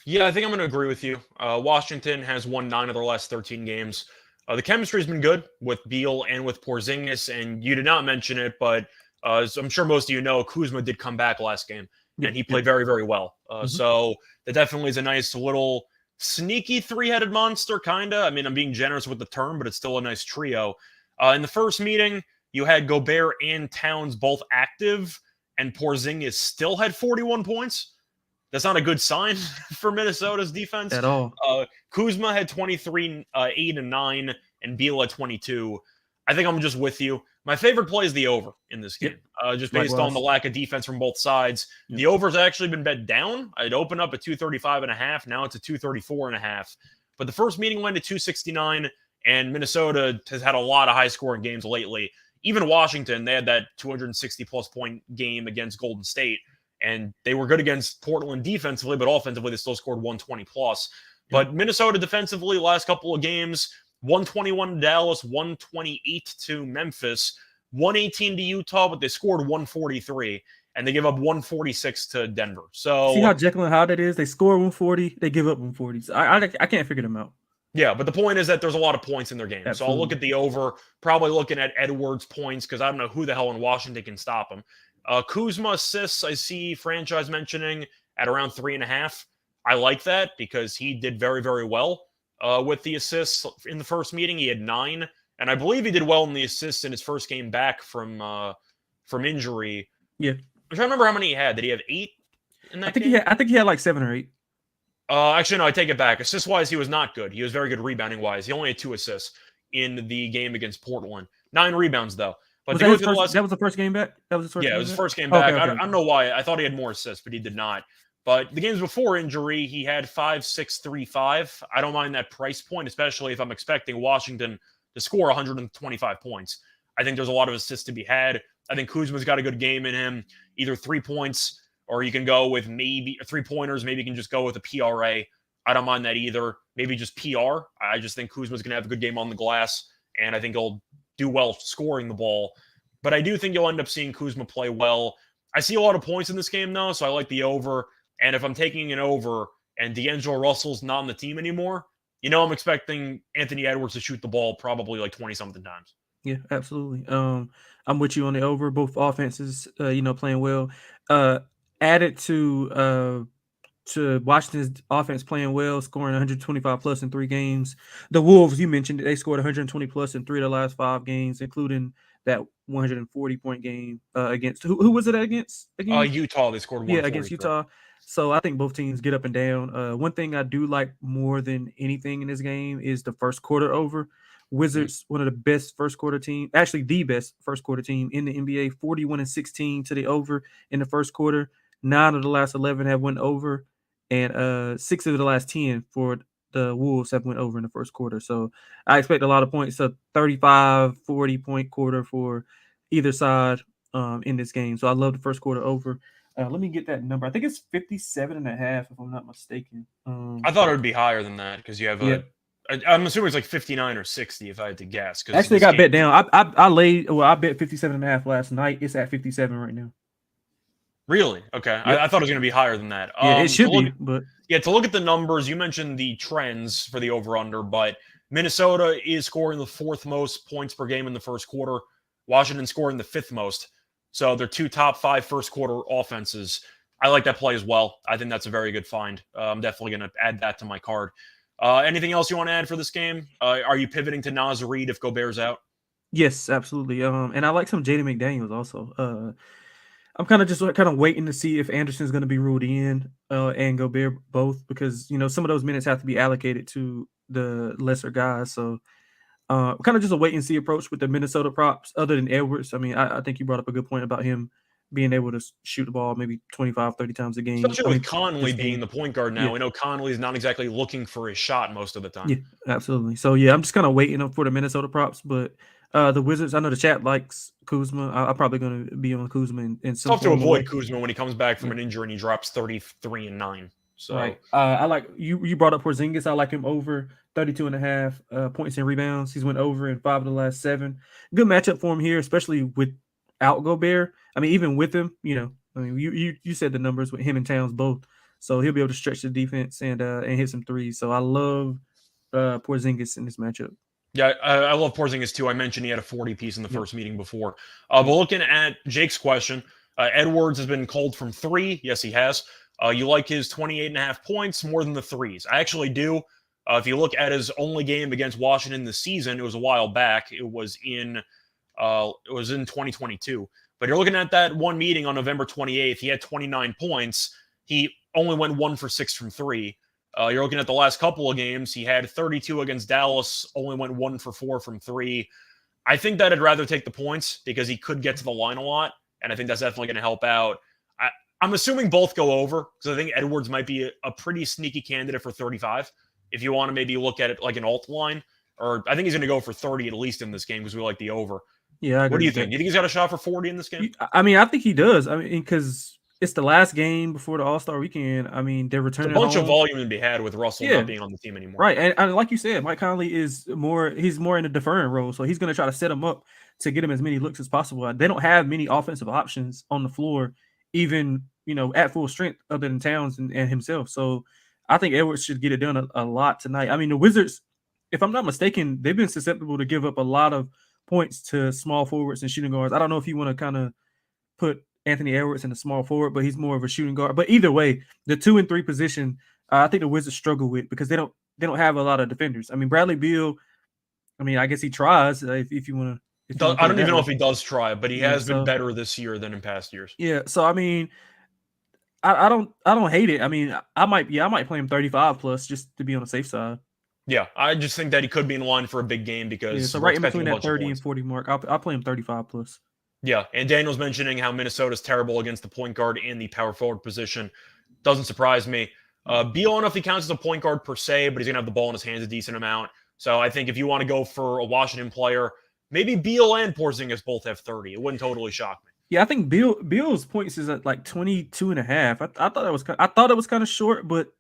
Yeah, I think I'm going to agree with you. Washington has won 9 of their last 13 games. The chemistry's been good with Beal and with Porzingis, and you did not mention it, but as I'm sure most of you know, Kuzma did come back last game, and he played very, very well. So that definitely is a nice little sneaky 3-headed monster, kind of. I mean, I'm being generous with the term, but it's still a nice trio. In the first meeting, you had Gobert and Towns both active, and Porzingis still had 41 points. That's not a good sign for Minnesota's defense. At all. Kuzma had 23, 8 and 9, and Beal had 22. I think I'm just with you. My favorite play is the over in this game, just based on the lack of defense from both sides. Yep. The over's actually been bet down. It opened up at 235.5. Now it's at 234.5. But the first meeting went to 269, and Minnesota has had a lot of high-scoring games lately. Even Washington, they had that 260-plus point game against Golden State, and they were good against Portland defensively, but offensively they still scored 120-plus. But Minnesota defensively, last couple of games, 121 to Dallas, 128 to Memphis, 118 to Utah, but they scored 143, and they give up 146 to Denver. So see how Jekyll and Hyde it is? They score 140, they give up 140. So I can't figure them out. Yeah, but the point is that there's a lot of points in their game. Absolutely. So I'll look at the over, probably looking at Edwards' points, because I don't know who the hell in Washington can stop him. Kuzma assists, I see franchise mentioning at around 3.5. I like that because he did very, very well with the assists in the first meeting. He had 9, and I believe he did well in the assists in his first game back from injury. Yeah, I'm trying to remember how many he had. Did he have 8 in that game? I think he had like 7 or 8. Actually, no, I take it back. Assist-wise, he was not good. He was very good rebounding-wise. He only had 2 assists in the game against Portland. 9 rebounds, though. But that was the first game back? That was his first game back? Yeah, it was his first game back. Okay. I don't know why. I thought he had more assists, but he did not. But the games before injury, he had 5, 6, 3, 5. I don't mind that price point, especially if I'm expecting Washington to score 125 points. I think there's a lot of assists to be had. I think Kuzma's got a good game in him, either 3 points, or you can go with maybe 3-pointers. Maybe you can just go with a PRA. I don't mind that either. Maybe just PR. I just think Kuzma's going to have a good game on the glass, and I think he'll do well scoring the ball. But I do think you'll end up seeing Kuzma play well. I see a lot of points in this game, though, so I like the over. And if I'm taking an over and D'Angelo Russell's not on the team anymore, I'm expecting Anthony Edwards to shoot the ball probably like 20-something times. Yeah, absolutely. I'm with you on the over. Both offenses, playing well. Added to Washington's offense playing well, scoring 125 plus in 3 games. The Wolves, you mentioned, they scored 120 plus in 3 of the last 5 games, including that 140-point game against who was it against again? Utah. They scored 140. Yeah, against Utah. So I think both teams get up and down. One thing I do like more than anything in this game is the first quarter over. Wizards, one of the best first quarter team, actually the best first quarter team in the NBA, 41-16 to the over in the first quarter. 9 of the last 11 have went over, and 6 of the last 10 for the Wolves have went over in the first quarter. So I expect a lot of points, a 35, 40-point quarter for either side in this game. So I love the first quarter over. Let me get that number. I think it's 57.5, if I'm not mistaken. I thought it would be higher than that because you have I'm assuming it's like 59 or 60 if I had to guess. Actually, it got bet down. I bet 57.5 last night. It's at 57 right now. Really? Okay. Yep. I thought it was going to be higher than that. Yeah, it should be. But to look at the numbers, you mentioned the trends for the over-under, but Minnesota is scoring the 4th most points per game in the first quarter. Washington scoring the 5th most. So they're 2 top 5 first quarter offenses. I like that play as well. I think that's a very good find. I'm definitely going to add that to my card. Anything else you want to add for this game? Are you pivoting to Naz Reid if Gobert's out? Yes, absolutely. And I like some Jaden McDaniels also. I'm kind of waiting to see if Anderson's going to be ruled in and Gobert both, because some of those minutes have to be allocated to the lesser guys. So kind of just a wait and see approach with the Minnesota props. Other than Edwards, I mean, I think you brought up a good point about him being able to shoot the ball maybe 25, 30 times a game. Especially with Conley being the point guard now. Yeah. We know Conley's not exactly looking for his shot most of the time. Yeah, absolutely. So, I'm just kind of waiting for the Minnesota props. But the Wizards, I know the chat likes Kuzma. I'm probably going to be on Kuzma in some It's tough to avoid Kuzma when he comes back from an injury and he drops 33-9. So right. I like you brought up Porzingis. I like him over 32.5 points and rebounds. He's went over in 5 of the last 7. Good matchup for him here, especially without Gobert. I mean, even with him, you said the numbers with him and Towns both, so he'll be able to stretch the defense and hit some threes. So I love Porzingis in this matchup. Yeah, I love Porzingis too. I mentioned he had a 40 piece in the first meeting before. But looking at Jake's question, Edwards has been called from 3. Yes, he has. You like his 28.5 points more than the threes? I actually do. If you look at his only game against Washington this season, it was a while back. It was in 2022. But you're looking at that one meeting on November 28th. He had 29 points. He only went 1 for 6 from 3. You're looking at the last couple of games. He had 32 against Dallas, only went 1 for 4 from 3. I think that I'd rather take the points because he could get to the line a lot, and I think that's definitely going to help out. I'm assuming both go over because I think Edwards might be a pretty sneaky candidate for 35. If you want to maybe look at it like an alt line, or I think he's going to go for 30 at least in this game because we like the over. Yeah, what do you think? Do you think he's got a shot for 40 in this game? I mean, I think he does. I mean, because it's the last game before the All-Star weekend. I mean, they're returning. There's a bunch of volume to be had with Russell not being on the team anymore. Right, and like you said, Mike Conley is more in a deferring role, so he's going to try to set him up to get him as many looks as possible. They don't have many offensive options on the floor, even at full strength, other than Towns and himself. So I think Edwards should get it done a lot tonight. I mean, the Wizards, if I'm not mistaken, they've been susceptible to give up a lot of points to small forwards and shooting guards. I don't know if you want to kind of put Anthony Edwards in the small forward, but he's more of a shooting guard. But either way, the 2 and 3 position, I think the Wizards struggle with because they don't have a lot of defenders. I mean, Bradley Beal, I mean, I guess he tries if you want to. I don't even know if he does try, but he has been better this year than in past years. Yeah, so I mean, I don't hate it. I mean, I might play him 35 plus just to be on the safe side. Yeah, I just think that he could be in line for a big game because so right in between that 30 and 40 mark, I'll play him 35 plus. Yeah, and Daniel's mentioning how Minnesota's terrible against the point guard and the power forward position. Doesn't surprise me. Beal, I don't know if he counts as a point guard per se, but he's going to have the ball in his hands a decent amount. So I think if you want to go for a Washington player, maybe Beal and Porzingis both have 30. It wouldn't totally shock me. Yeah, I think Beal's points is at like 22.5. I thought it was kind of short, but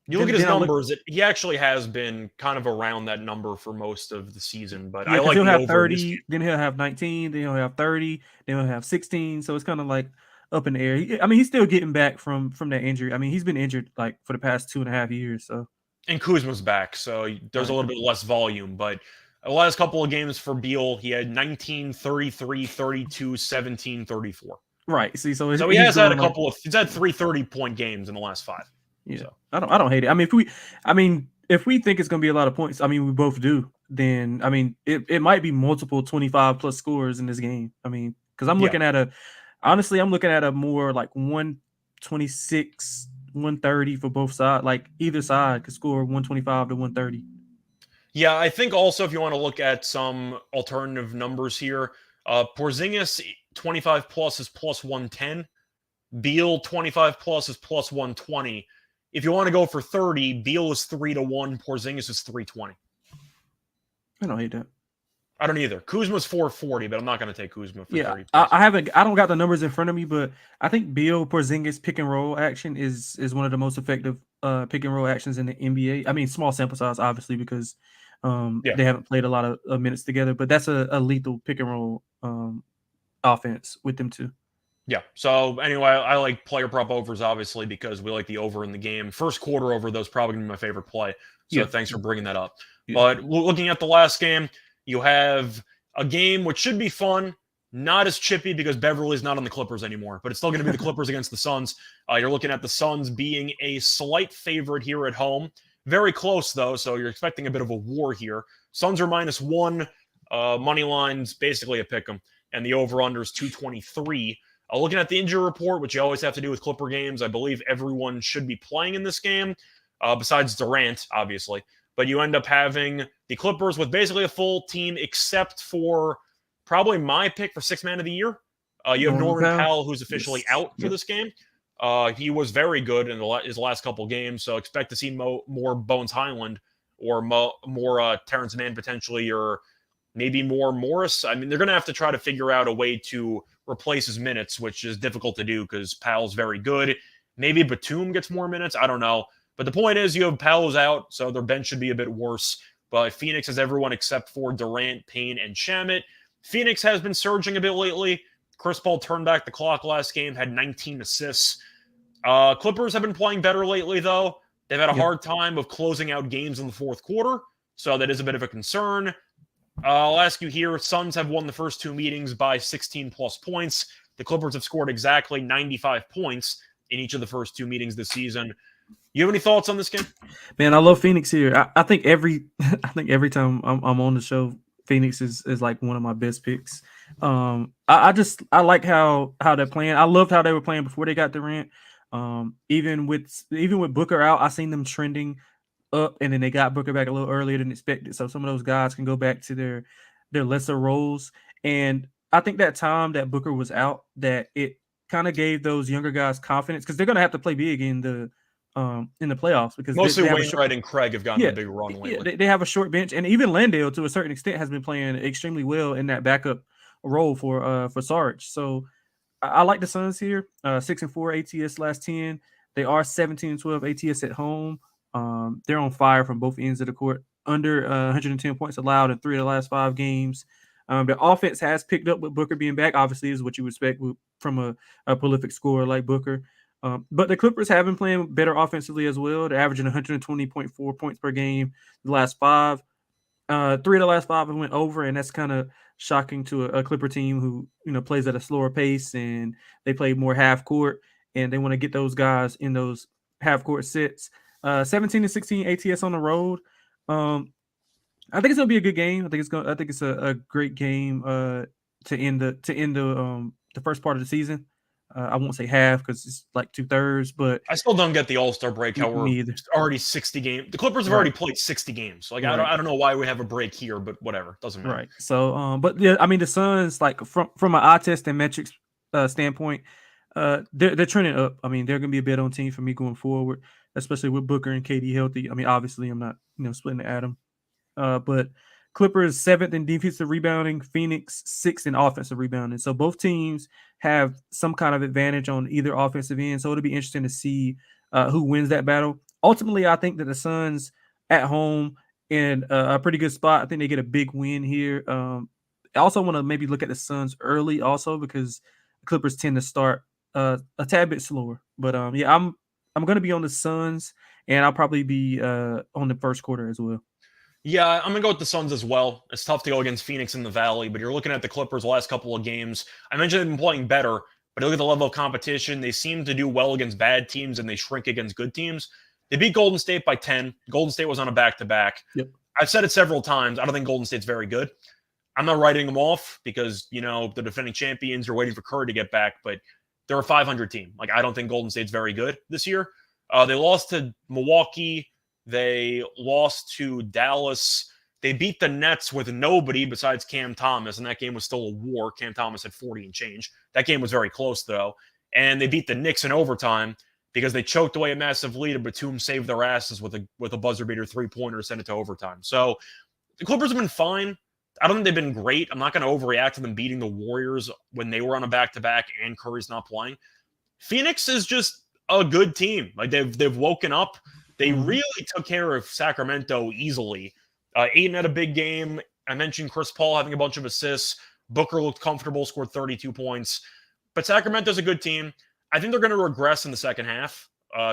You look at his then I look, numbers, he actually has been kind of around that number for most of the season, but yeah, I because like he'll the have over in this game. 30, then he'll have 19, then he'll have 30, then he'll have 16. So it's kind of like up in the air. I mean, he's still getting back from that injury. I mean, he's been injured like for the past 2.5 years. So And Kuzma's back, so there's a right, little bit less volume, but the last couple of games for Beal, he had 19, 33, 32, 17, 34. right. See, so So he he's has had going like, he's had 3 30-point games in the last 5. yeah. So I don't hate it. If we think it's going to be a lot of points, I mean, we both do. Then I mean, it might be multiple 25 plus scores in this game. I mean, because yeah. I'm looking at a more like 126, 130 for both sides. Like either side could score 125 to 130. Yeah, I think also if you want to look at some alternative numbers here, Porzingis 25 plus is plus 110. Beal 25 plus is plus 120. If you want to go for 30, Beal is 3-1, Porzingis is 320. I don't hate that. I don't either. Kuzma's 440, but I'm not going to take Kuzma for Yeah, 30 plus. I don't got the numbers in front of me, but I think Beal Porzingis pick and roll action is one of the most effective pick and roll actions in the NBA. I mean, small sample size, obviously, because Yeah. they haven't played a lot of minutes together, but that's a lethal pick and roll offense with them too. Yeah. So anyway, I like player prop overs obviously because we like the over in the game. First quarter over, those probably gonna be my favorite play. So Yeah. thanks for bringing that up. Yeah. But looking at the last game, you have a game which should be fun, not as chippy because Beverly's not on the Clippers anymore, but it's still going to be the Clippers against the Suns. You're looking at the Suns being a slight favorite here at home. Very close though, so you're expecting a bit of a war here. Suns are -1. Money line's basically a pick 'em, and the over/under is 223. Looking at the injury report, which you always have to do with Clipper games, I believe everyone should be playing in this game, besides Durant, obviously. But you end up having the Clippers with basically a full team, except for probably my pick for Sixth Man of the Year. You have Norman Powell, who's officially out for this game. He was very good in his last couple games, so expect to see more Bones Highland or more Terrence Mann potentially, or maybe more Morris. I mean, they're going to have to try to figure out a way to replace his minutes, which is difficult to do because Powell's very good. Maybe Batum gets more minutes. I don't know. But the point is you have Powell's out, so their bench should be a bit worse. But Phoenix has everyone except for Durant, Payne, and Shamet. Phoenix has been surging a bit lately. Chris Paul turned back the clock last game, had 19 assists. Clippers have been playing better lately, though. They've had a hard time of closing out games in the fourth quarter, so that is a bit of a concern. I'll ask you here, Suns have won the first 2 meetings by 16-plus points. The Clippers have scored exactly 95 points in each of the first 2 meetings this season. You have any thoughts on this game? Man, I love Phoenix here. I think every time I'm on the show, Phoenix is like one of my best picks. I like how they're playing. I loved how they were playing before they got Durant. Even with Booker out, I seen them trending up, and then they got Booker back a little earlier than expected. So some of those guys can go back to their lesser roles. And I think that time that Booker was out, that it kind of gave those younger guys confidence because they're going to have to play big in the playoffs because mostly Wainwright and Craig have gotten a big run lately. Yeah, they have a short bench, and even Landale to a certain extent has been playing extremely well in that backup role for Sarge. So I like the Suns here. 6-4 ATS last 10. They are 17-12 ATS at home. They're on fire from both ends of the court. Under 110 points allowed in 3 of the last 5 games. The offense has picked up with Booker being back. Obviously, is what you would expect from a prolific scorer like Booker. But the Clippers have been playing better offensively as well. They're averaging 120.4 points per game the last 5. 3 of the last 5 have went over, and that's kind of shocking to a Clipper team who plays at a slower pace and they play more half court, and they want to get those guys in those half court sets. 17-16 ATS on the road. I think it's gonna be a good game. I think it's a great game to end the first part of the season. I won't say half because it's like 2/3, but I still don't get the All-Star break. How we're already 60 games. The Clippers have already played 60 games. Like I don't know why we have a break here, but whatever, doesn't matter. Right. So, but yeah, I mean the Suns, like from an eye test and metrics standpoint, they're trending up. I mean they're gonna be a bet on team for me going forward, especially with Booker and KD healthy. I mean obviously I'm not splitting the atom, but Clippers 7th in defensive rebounding, Phoenix 6th in offensive rebounding. So both teams have some kind of advantage on either offensive end. So it'll be interesting to see who wins that battle. ultimately, I think that the Suns at home in a pretty good spot. I think they get a big win here. I also want to maybe look at the Suns early also because the Clippers tend to start a tad bit slower. But yeah, I'm gonna be on the Suns, and I'll probably be on the first quarter as well. Yeah, I'm going to go with the Suns as well. It's tough to go against Phoenix in the Valley, but you're looking at the Clippers the last couple of games. I mentioned they've been playing better, but look at the level of competition. They seem to do well against bad teams and they shrink against good teams. They beat Golden State by 10. Golden State was on a back-to-back. Yep. I've said it several times. I don't think Golden State's very good. I'm not writing them off because, the defending champions are waiting for Curry to get back, but they're a 500 team. Like, I don't think Golden State's very good this year. They lost to Milwaukee. They lost to Dallas. They beat the Nets with nobody besides Cam Thomas, and that game was still a war. Cam Thomas had 40 and change. That game was very close, though. And they beat the Knicks in overtime because they choked away a massive lead, and Batum saved their asses with a buzzer beater three-pointer to send it to overtime. So the Clippers have been fine. I don't think they've been great. I'm not going to overreact to them beating the Warriors when they were on a back-to-back and Curry's not playing. Phoenix is just a good team. Like they've woken up. They really took care of Sacramento easily. Ayton had a big game. I mentioned Chris Paul having a bunch of assists. Booker looked comfortable, scored 32 points. But Sacramento's a good team. I think they're going to regress in the second half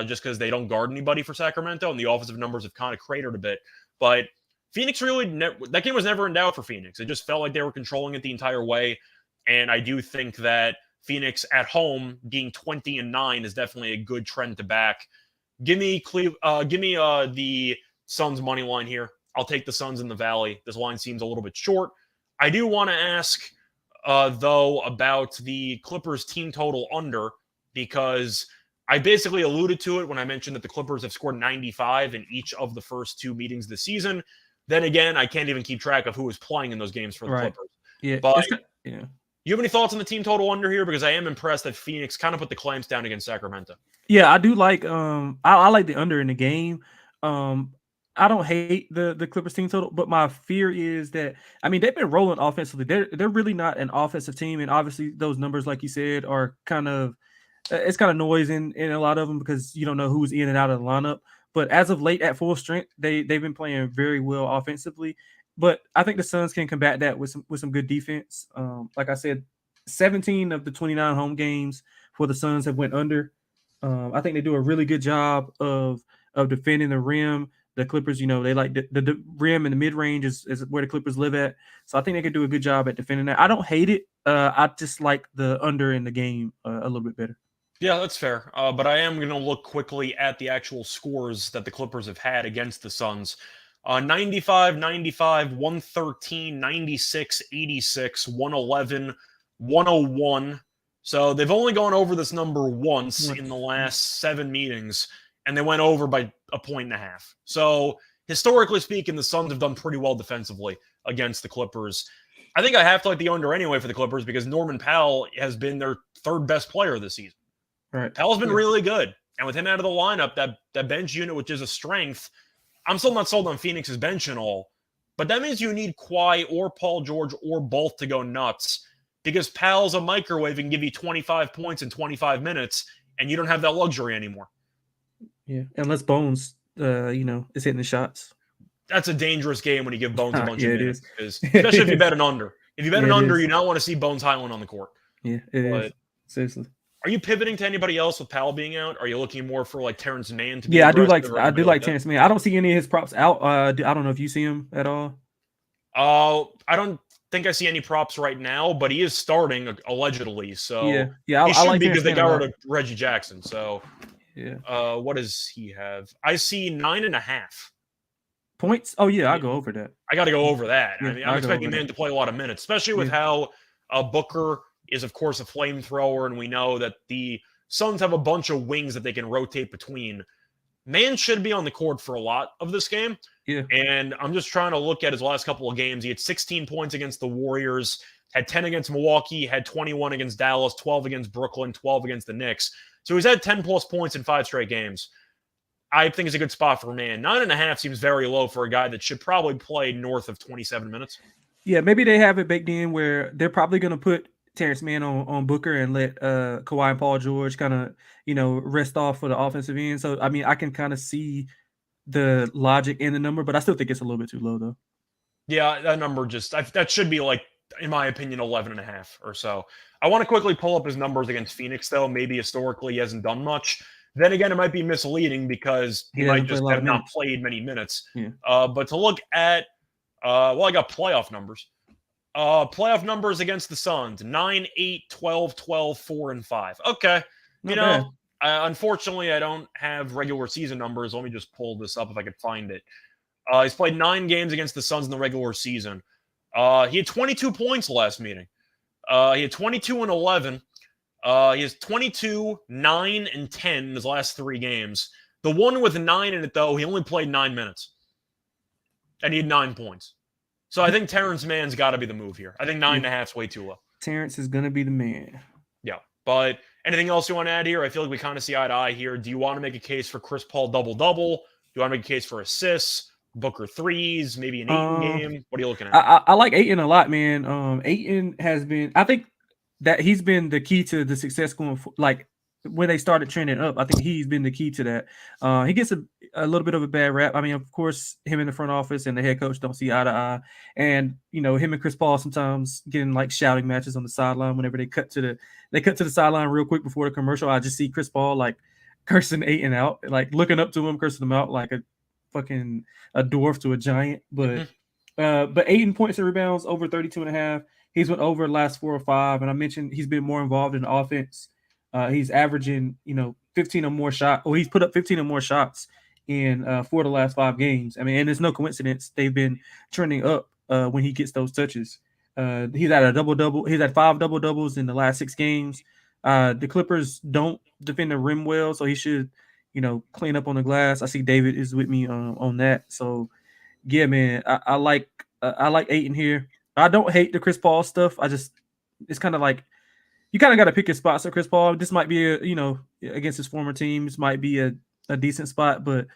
just because they don't guard anybody for Sacramento, and the offensive numbers have kind of cratered a bit. But Phoenix really that game was never in doubt for Phoenix. It just felt like they were controlling it the entire way. And I do think that Phoenix at home being 20-9 is definitely a good trend to back. Give me the Suns money line here. I'll take the Suns in the Valley. This line seems a little bit short. I do want to ask, though, about the Clippers team total under, because I basically alluded to it when I mentioned that the Clippers have scored 95 in each of the first two meetings this season. Then again, I can't even keep track of who was playing in those games for the Clippers. Yeah, but you have any thoughts on the team total under here? Because I am impressed that Phoenix kind of put the clamps down against Sacramento. Yeah, I do like I like the under in the game. I don't hate the Clippers team total, but my fear is that they've been rolling offensively. They're really not an offensive team, and obviously those numbers, like you said, are kind of it's kind of noise in a lot of them because you don't know who's in and out of the lineup. But as of late, at full strength, they've been playing very well offensively. But I think the Suns can combat that with some good defense. Like I said, 17 of the 29 home games for the Suns have went under. I think they do a really good job of defending the rim. The Clippers, they like the rim and the mid range is where the Clippers live at. So I think they could do a good job at defending that. I don't hate it. I just like the under in the game a little bit better. Yeah, that's fair. But I am going to look quickly at the actual scores that the Clippers have had against the Suns. 95, 95, 113, 96, 86, 111, 101. So they've only gone over this number once in the last 7 meetings, and they went over by 1.5 points. So historically speaking, the Suns have done pretty well defensively against the Clippers. I think I have to like the under anyway for the Clippers because Norman Powell has been their third best player this season. Right. Powell's been really good. And with him out of the lineup, that bench unit, which is a strength, I'm still not sold on Phoenix's bench and all. But that means you need Kawhi or Paul George or both to go nuts because Powell's a microwave and give you 25 points in 25 minutes, and you don't have that luxury anymore. Yeah, unless Bones, is hitting the shots. That's a dangerous game when you give Bones a bunch of minutes, especially if you bet an under. If you bet an under, you don't want to see Bones Highland on the court. Yeah, it is. Seriously. Are you pivoting to anybody else with Powell being out? Are you looking more for like Terrence Mann to be? Yeah, I do like Terrence Mann. I don't see any of his props out. I don't know if you see him at all. I don't think I see any props right now, but he is starting allegedly. So yeah, he should like be because they got rid of of Reggie Jackson. So what does he have? I see 9.5 points. Oh yeah, I'll go over that. I got to go over that. Yeah, I'm expecting Mann to play a lot of minutes, especially with how Booker is, of course, a flamethrower, and we know that the Suns have a bunch of wings that they can rotate between. Mann should be on the court for a lot of this game. Yeah. And I'm just trying to look at his last couple of games. He had 16 points against the Warriors, had 10 against Milwaukee, had 21 against Dallas, 12 against Brooklyn, 12 against the Knicks. So he's had 10-plus points in 5 straight games. I think it's a good spot for Mann. 9.5 seems very low for a guy that should probably play north of 27 minutes. Yeah, maybe they have it baked in where they're probably going to put Terrence Mann on Booker and let Kawhi and Paul George kind of, rest off for the offensive end. So, I mean, I can kind of see the logic in the number, but I still think it's a little bit too low, though. Yeah, that number that should be like, in my opinion, 11.5 or so. I want to quickly pull up his numbers against Phoenix, though. Maybe historically he hasn't done much. Then again, it might be misleading because he He might doesn't play a just lot have of not minutes. played many minutes. Yeah. But to look at, I got playoff numbers. Playoff numbers against the Suns: 9, 8, 12, 12, 4, and 5. Okay. Not bad. Unfortunately, I don't have regular season numbers. Let me just pull this up if I could find it. He's played 9 games against the Suns in the regular season. He had 22 points last meeting. He had 22 and 11. He has 22, 9, and 10 in his last 3 games. The one with 9 in it, though, he only played 9 minutes. And he had 9 points. So I think Terrence Mann's got to be the move here. I think 9.5 is way too low. Terrence is going to be the man. Yeah. But anything else you want to add here? I feel like we kind of see eye to eye here. Do you want to make a case for Chris Paul double-double? Do you want to make a case for assists, Booker threes, maybe an Ayton game? What are you looking at? I like Ayton a lot, man. Ayton has been, I think that he's been the key to the success going like when they started trending up. I think he's been the key to that. He gets a little bit of a bad rap. I mean, of course, him in the front office and the head coach don't see eye to eye. And him and Chris Paul sometimes getting like shouting matches on the sideline whenever they cut to the sideline real quick before the commercial. I just see Chris Paul like cursing Ayton out, like looking up to him, cursing him out like a dwarf to a giant. But Ayton points and rebounds over 32.5. He's went over the last 4 or 5, and I mentioned he's been more involved in the offense. He's averaging, 15 or more shots. Or he's put up 15 or more shots in 4 of the last 5 games. I mean, and it's no coincidence they've been trending up when he gets those touches. He's at a double-double. He's at 5 double-doubles in the last 6 games. The Clippers don't defend the rim well, so he should, clean up on the glass. I see David is with me on that. So, yeah, man, I like Ayton here. I don't hate the Chris Paul stuff. It's kind of like you kind of got to pick your spots at Chris Paul. This might be against his former teams might be a decent spot, but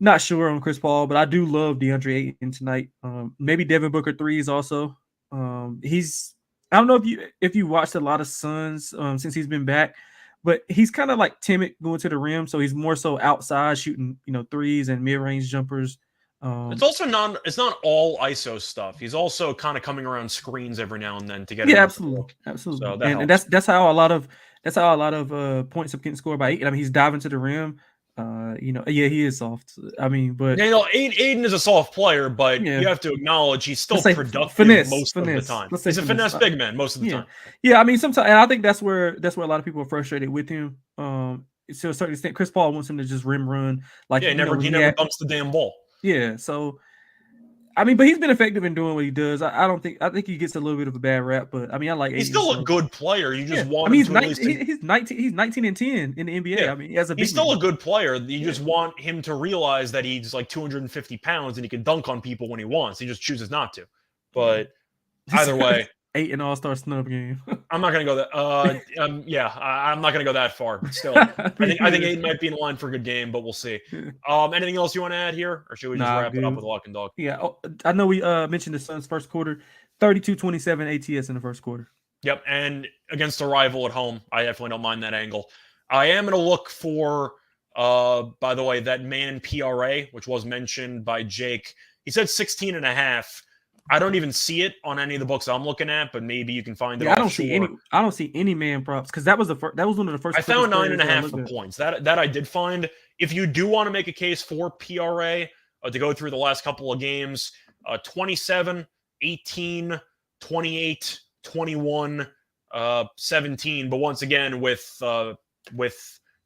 not sure on Chris Paul. But I do love DeAndre Ayton tonight. Maybe Devin Booker threes also. I don't know if you watched a lot of Suns since he's been back, but he's kind of like timid going to the rim, so he's more so outside shooting threes and mid range jumpers. It's also it's not all ISO stuff. He's also kind of coming around screens every now and then to get absolutely. So and that's how a lot of points are getting scored by Ayton. I mean, he's diving to the rim. He is soft. I mean, but Ayton is a soft player, but you have to acknowledge he's still productive most of the time. He's a finesse big man most of the time. Yeah, I mean, sometimes, and I think that's where a lot of people are frustrated with him. To a certain extent, Chris Paul wants him to just rim run like he never bumps the damn ball. Yeah, so I mean, but he's been effective in doing what he does. I think he gets a little bit of a bad rap, but I mean, I like. He's still a good player. You just want. I mean, he's 19 and 10 in the NBA. Yeah. I mean, he's still a good player. You just want him to realize that he's like 250 pounds and he can dunk on people when he wants. He just chooses not to. But either way, 8 in All-Star snub game. I'm not going to go that. I'm not going to go that far. But still, I think Ayton might be in line for a good game, but we'll see. Anything else you want to add here, or should we just wrap it up with lock and dog? Yeah, I know we mentioned the Suns first quarter, 32-27 ATS in the first quarter. Yep, and against a rival at home, I definitely don't mind that angle. I am going to look for, by the way, that man PRA, which was mentioned by Jake. He said 16.5. I don't even see it on any of the books I'm looking at, but maybe you can find it. I don't see any man props because that was one of the first. I found 9.5 for points. That I did find. If you do want to make a case for PRA to go through the last couple of games, 27, 18, 28, 21, 17. But once again, with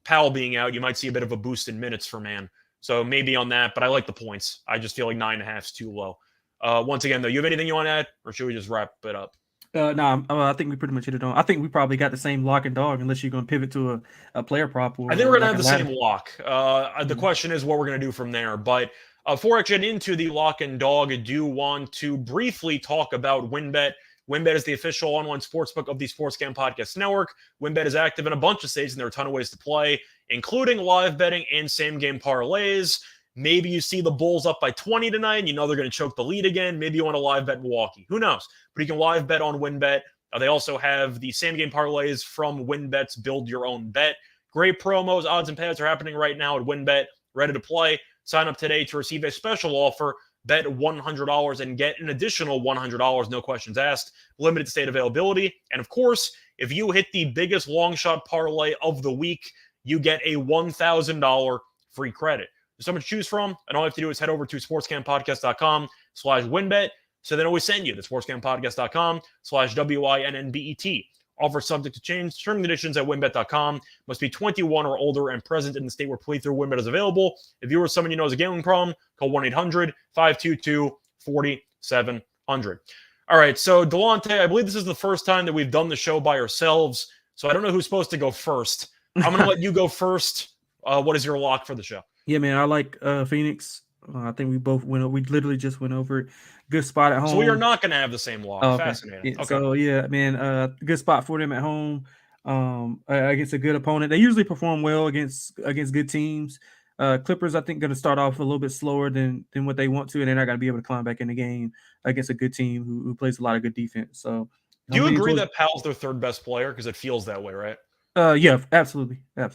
Powell being out, you might see a bit of a boost in minutes for man. So maybe on that, but I like the points. I just feel like 9.5 is too low. Once again, though, you have anything you want to add, or should we just wrap it up? I think we pretty much hit it on. I think we probably got the same lock and dog, unless you're going to pivot to a player prop. I think we're going to have the same lock. The question is what we're going to do from there. But before I get into the lock and dog, I do want to briefly talk about WynnBET. WynnBET is the official online sportsbook of the Sports Gam Podcast Network. WynnBET is active in a bunch of states, and there are a ton of ways to play, including live betting and same-game parlays. Maybe you see the Bulls up by 20 tonight and you know they're going to choke the lead again. Maybe you want to live bet Milwaukee. Who knows? But you can live bet on WynnBET. They also have the same game parlays from WinBet's Build Your Own Bet. Great promos, odds, and pads are happening right now at WinBet. Ready to play? Sign up today to receive a special offer. Bet $100 and get an additional $100, no questions asked. Limited state availability. And of course, if you hit the biggest long shot parlay of the week, you get a $1,000 free credit. There's so much to choose from, and all you have to do is head over to sportscampodcast.com/winbet. So they always send you the sportscampodcast.com/WINNBET. Offer subject to change. Terms and conditions at winbet.com. Must be 21 or older and present in the state where playthrough WinBet is available. If you or someone you know has a gambling problem, call 1-800-522-4700. All right, so Delonte, I believe this is the first time that we've done the show by ourselves, so I don't know who's supposed to go first. I'm going to let you go first. What is your lock for the show? Yeah, man, I like Phoenix. I think we both went. We literally just went over it. Good spot at home. So we are not going to have the same lock. Okay. Fascinating. Yeah, okay. So yeah, man, good spot for them at home. Against a good opponent. They usually perform well against good teams. Clippers, I think, going to start off a little bit slower than what they want to, and they're not going to be able to climb back in the game against a good team who plays a lot of good defense. So, do you agree that Powell's their third best player? Because it feels that way, right? Yeah, absolutely. Yeah,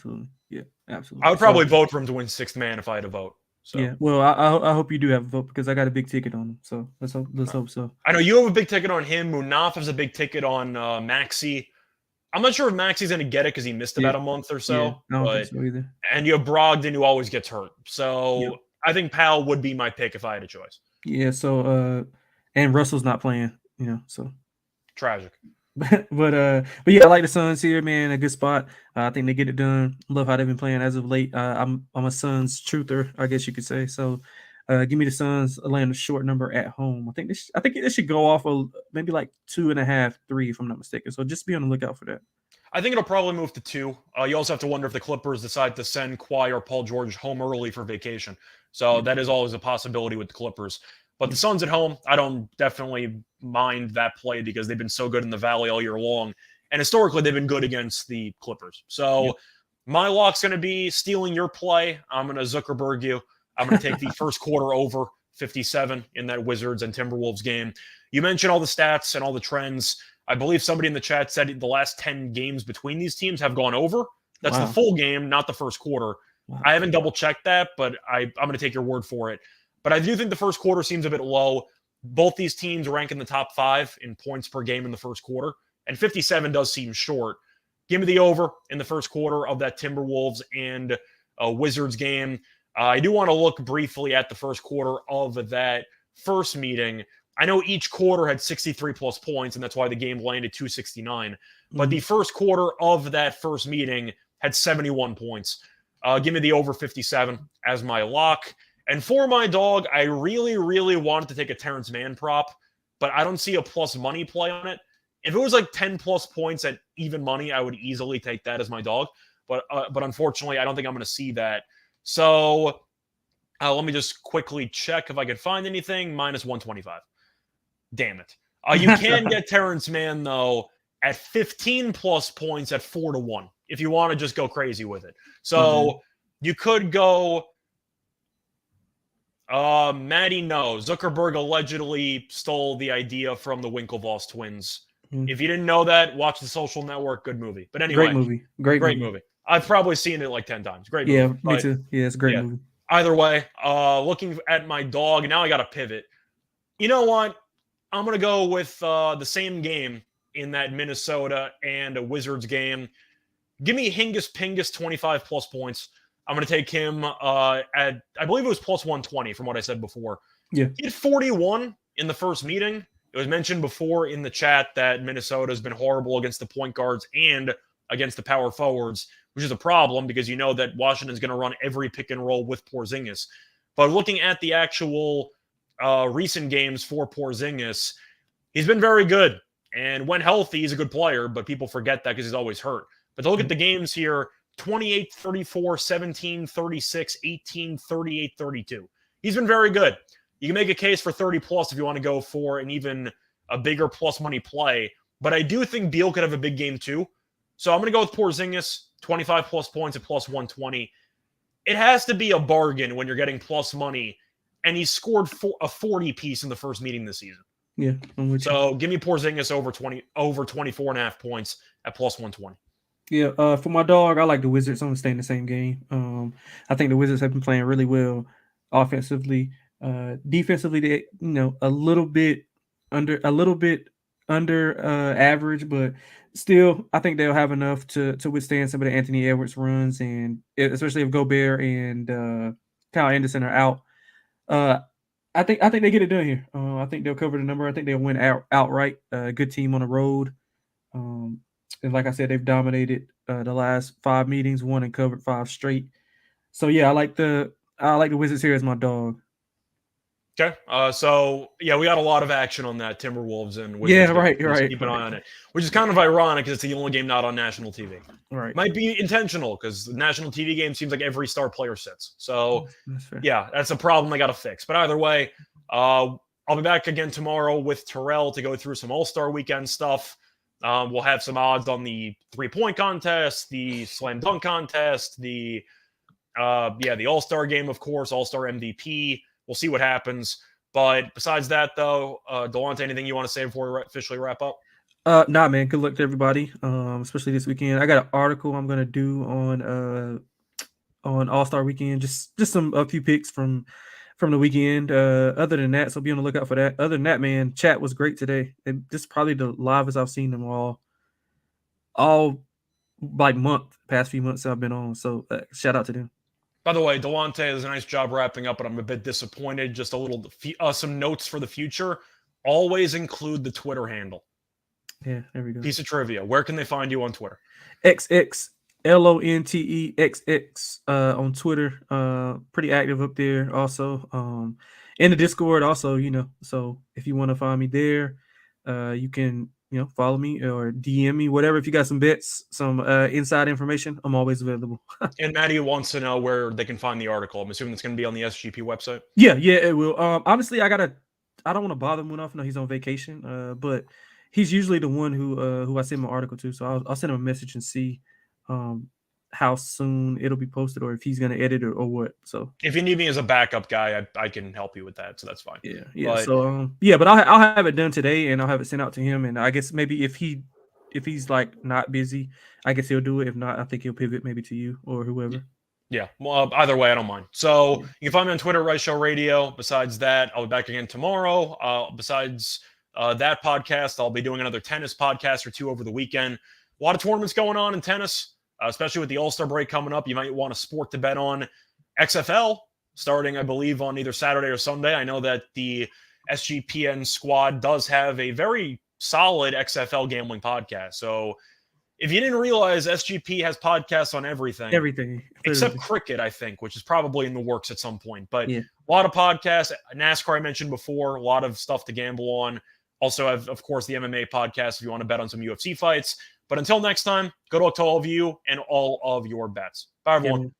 absolutely. I would probably vote for him to win sixth man if I had to vote. So. Yeah, well, I hope you do have a vote because I got a big ticket on him. So let's hope so. I know you have a big ticket on him. Munaf has a big ticket on Maxey. I'm not sure if Maxey's going to get it because he missed about a month or so. Yeah, I don't think so either. And you have Brogdon who always gets hurt. So I think Powell would be my pick if I had a choice. Yeah, so and Russell's not playing, so tragic. But yeah, I like the Suns here, man. A good spot. I think they get it done. Love how they've been playing as of late. I'm a Suns truther, I guess you could say. So give me the Suns laying a short number at home. I think this should go off maybe like 2.5, 3, if I'm not mistaken. So just be on the lookout for that. I think it'll probably move to 2. You also have to wonder if the Clippers decide to send Kawhi or Paul George home early for vacation. So that is always a possibility with the Clippers. But the Suns at home, I don't definitely mind that play because they've been so good in the Valley all year long. And historically, they've been good against the Clippers. So my lock's going to be stealing your play. I'm going to Zuckerberg you. I'm going to take the first quarter over 57 in that Wizards and Timberwolves game. You mentioned all the stats and all the trends. I believe somebody in the chat said the last 10 games between these teams have gone over. That's the full game, not the first quarter. Wow. I haven't double-checked that, but I'm going to take your word for it. But I do think the first quarter seems a bit low. Both these teams rank in the top 5 in points per game in the first quarter, and 57 does seem short. Give me the over in the first quarter of that Timberwolves and Wizards game. I do want to look briefly at the first quarter of that first meeting. I know each quarter had 63-plus points, and that's why the game landed 269. But the first quarter of that first meeting had 71 points. Give me the over 57 as my lock. And for my dog, I really, really wanted to take a Terrence Mann prop, but I don't see a plus money play on it. If it was like 10-plus points at even money, I would easily take that as my dog. But unfortunately, I don't think I'm going to see that. So let me just quickly check if I could find anything. Minus 125. Damn it. You can get Terrence Mann, though, at 15-plus points at 4-1 if you want to just go crazy with it. So you could go... Maddie, no. Zuckerberg allegedly stole the idea from the Winklevoss twins. If you didn't know that, watch The Social Network. Good movie. But anyway. Great movie. I've probably seen it like 10 times. Great movie. Yeah, me too. Yeah, it's a great movie. Either way, looking at my dog, now I got to pivot. You know what? I'm going to go with the same game in that Minnesota and a Wizards game. Give me Hingis Pingus 25-plus points. I'm going to take him at, I believe it was plus 120 from what I said before. Yeah. He had 41 in the first meeting. It was mentioned before in the chat that Minnesota has been horrible against the point guards and against the power forwards, which is a problem because you know that Washington's going to run every pick and roll with Porzingis. But looking at the actual recent games for Porzingis, he's been very good. And when healthy, he's a good player, but people forget that because he's always hurt. But to look at the games here, 28, 34, 17, 36, 18, 38, 32. He's been very good. You can make a case for 30-plus if you want to go for an even a bigger plus money play. But I do think Beal could have a big game too. So I'm going to go with Porzingis, 25-plus points at plus 120. It has to be a bargain when you're getting plus money. And he scored a 40-piece in the first meeting this season. Yeah, I'm with you. So give me Porzingis over 24.5 points at plus 120. Yeah, for my dog, I like the Wizards. I'm gonna stay in the same game. I think the Wizards have been playing really well offensively. Defensively, they a little bit under average, but still, I think they'll have enough to withstand some of the Anthony Edwards runs, and especially if Gobert and Kyle Anderson are out. Uh, I think they get it done here. I think they'll cover the number. I think they'll win outright. Good team on the road. Um, and like I said, they've dominated the last 5 meetings, won and covered 5 straight. So yeah, I like the Wizards here as my dog. Okay. So yeah, we got a lot of action on that Timberwolves and Yeah, Wizards game. right, Just right, keep an right, eye on it, which is kind of ironic because it's the only game not on national TV. right. Might be intentional because the national TV game seems like every star player sits. So That's fair. yeah, that's a problem they got to fix. But either way, I'll be back again tomorrow with Terrell to go through some All-Star Weekend stuff. We'll have some odds on the 3-point contest, the slam dunk contest, the All-Star game, of course, All-Star MVP. We'll see what happens. But besides that, though, Delonte, anything you want to say before we officially wrap up? Nah, man. Good luck to everybody. Especially this weekend. I got an article I'm gonna do on All-Star Weekend. Just a few picks from the weekend. Other than that, so be on the lookout for that. Other than that, man, chat was great today. This is probably the livest I've seen them all like past few months I've been on. So shout out to them. By the way, Delonte does a nice job wrapping up, but I'm a bit disappointed. Just a little, some notes for the future. Always include the Twitter handle. Yeah, there we go. Piece of trivia. Where can they find you on Twitter? XXLONTEXX on Twitter. Pretty active up there. Also, in the Discord. Also, so if you want to find me there, you can follow me or DM me, whatever. If you got some bets, some inside information, I'm always available. And Maddie wants to know where they can find the article. I'm assuming it's going to be on the SGP website. Yeah, it will. Honestly, I don't want to bother him enough. No, he's on vacation. But he's usually the one who I send my article to. So I'll send him a message and see how soon it'll be posted, or if he's going to edit it or what. So if you need me as a backup guy, I can help you with that. So that's fine. Yeah. But, so but I'll have it done today, and I'll have it sent out to him. And I guess maybe if he's like not busy, I guess he'll do it. If not, I think he'll pivot maybe to you or whoever. Yeah. Well, either way, I don't mind. So you can find me on Twitter, Rice Show Radio. Besides that, I'll be back again tomorrow. Besides that podcast, I'll be doing another tennis podcast or two over the weekend. A lot of tournaments going on in tennis, especially with the All-Star break coming up. You might want a sport to bet on. XFL starting, I believe, on either Saturday or Sunday. I know that the SGPN squad does have a very solid XFL gambling podcast. So if you didn't realize, SGP has podcasts on everything except cricket, I think, which is probably in the works at some point. But a lot of podcasts. NASCAR I mentioned before, a lot of stuff to gamble on. Also have, of course, the MMA podcast if you want to bet on some UFC fights. But until next time, good luck to all of you and all of your bets. Bye, everyone.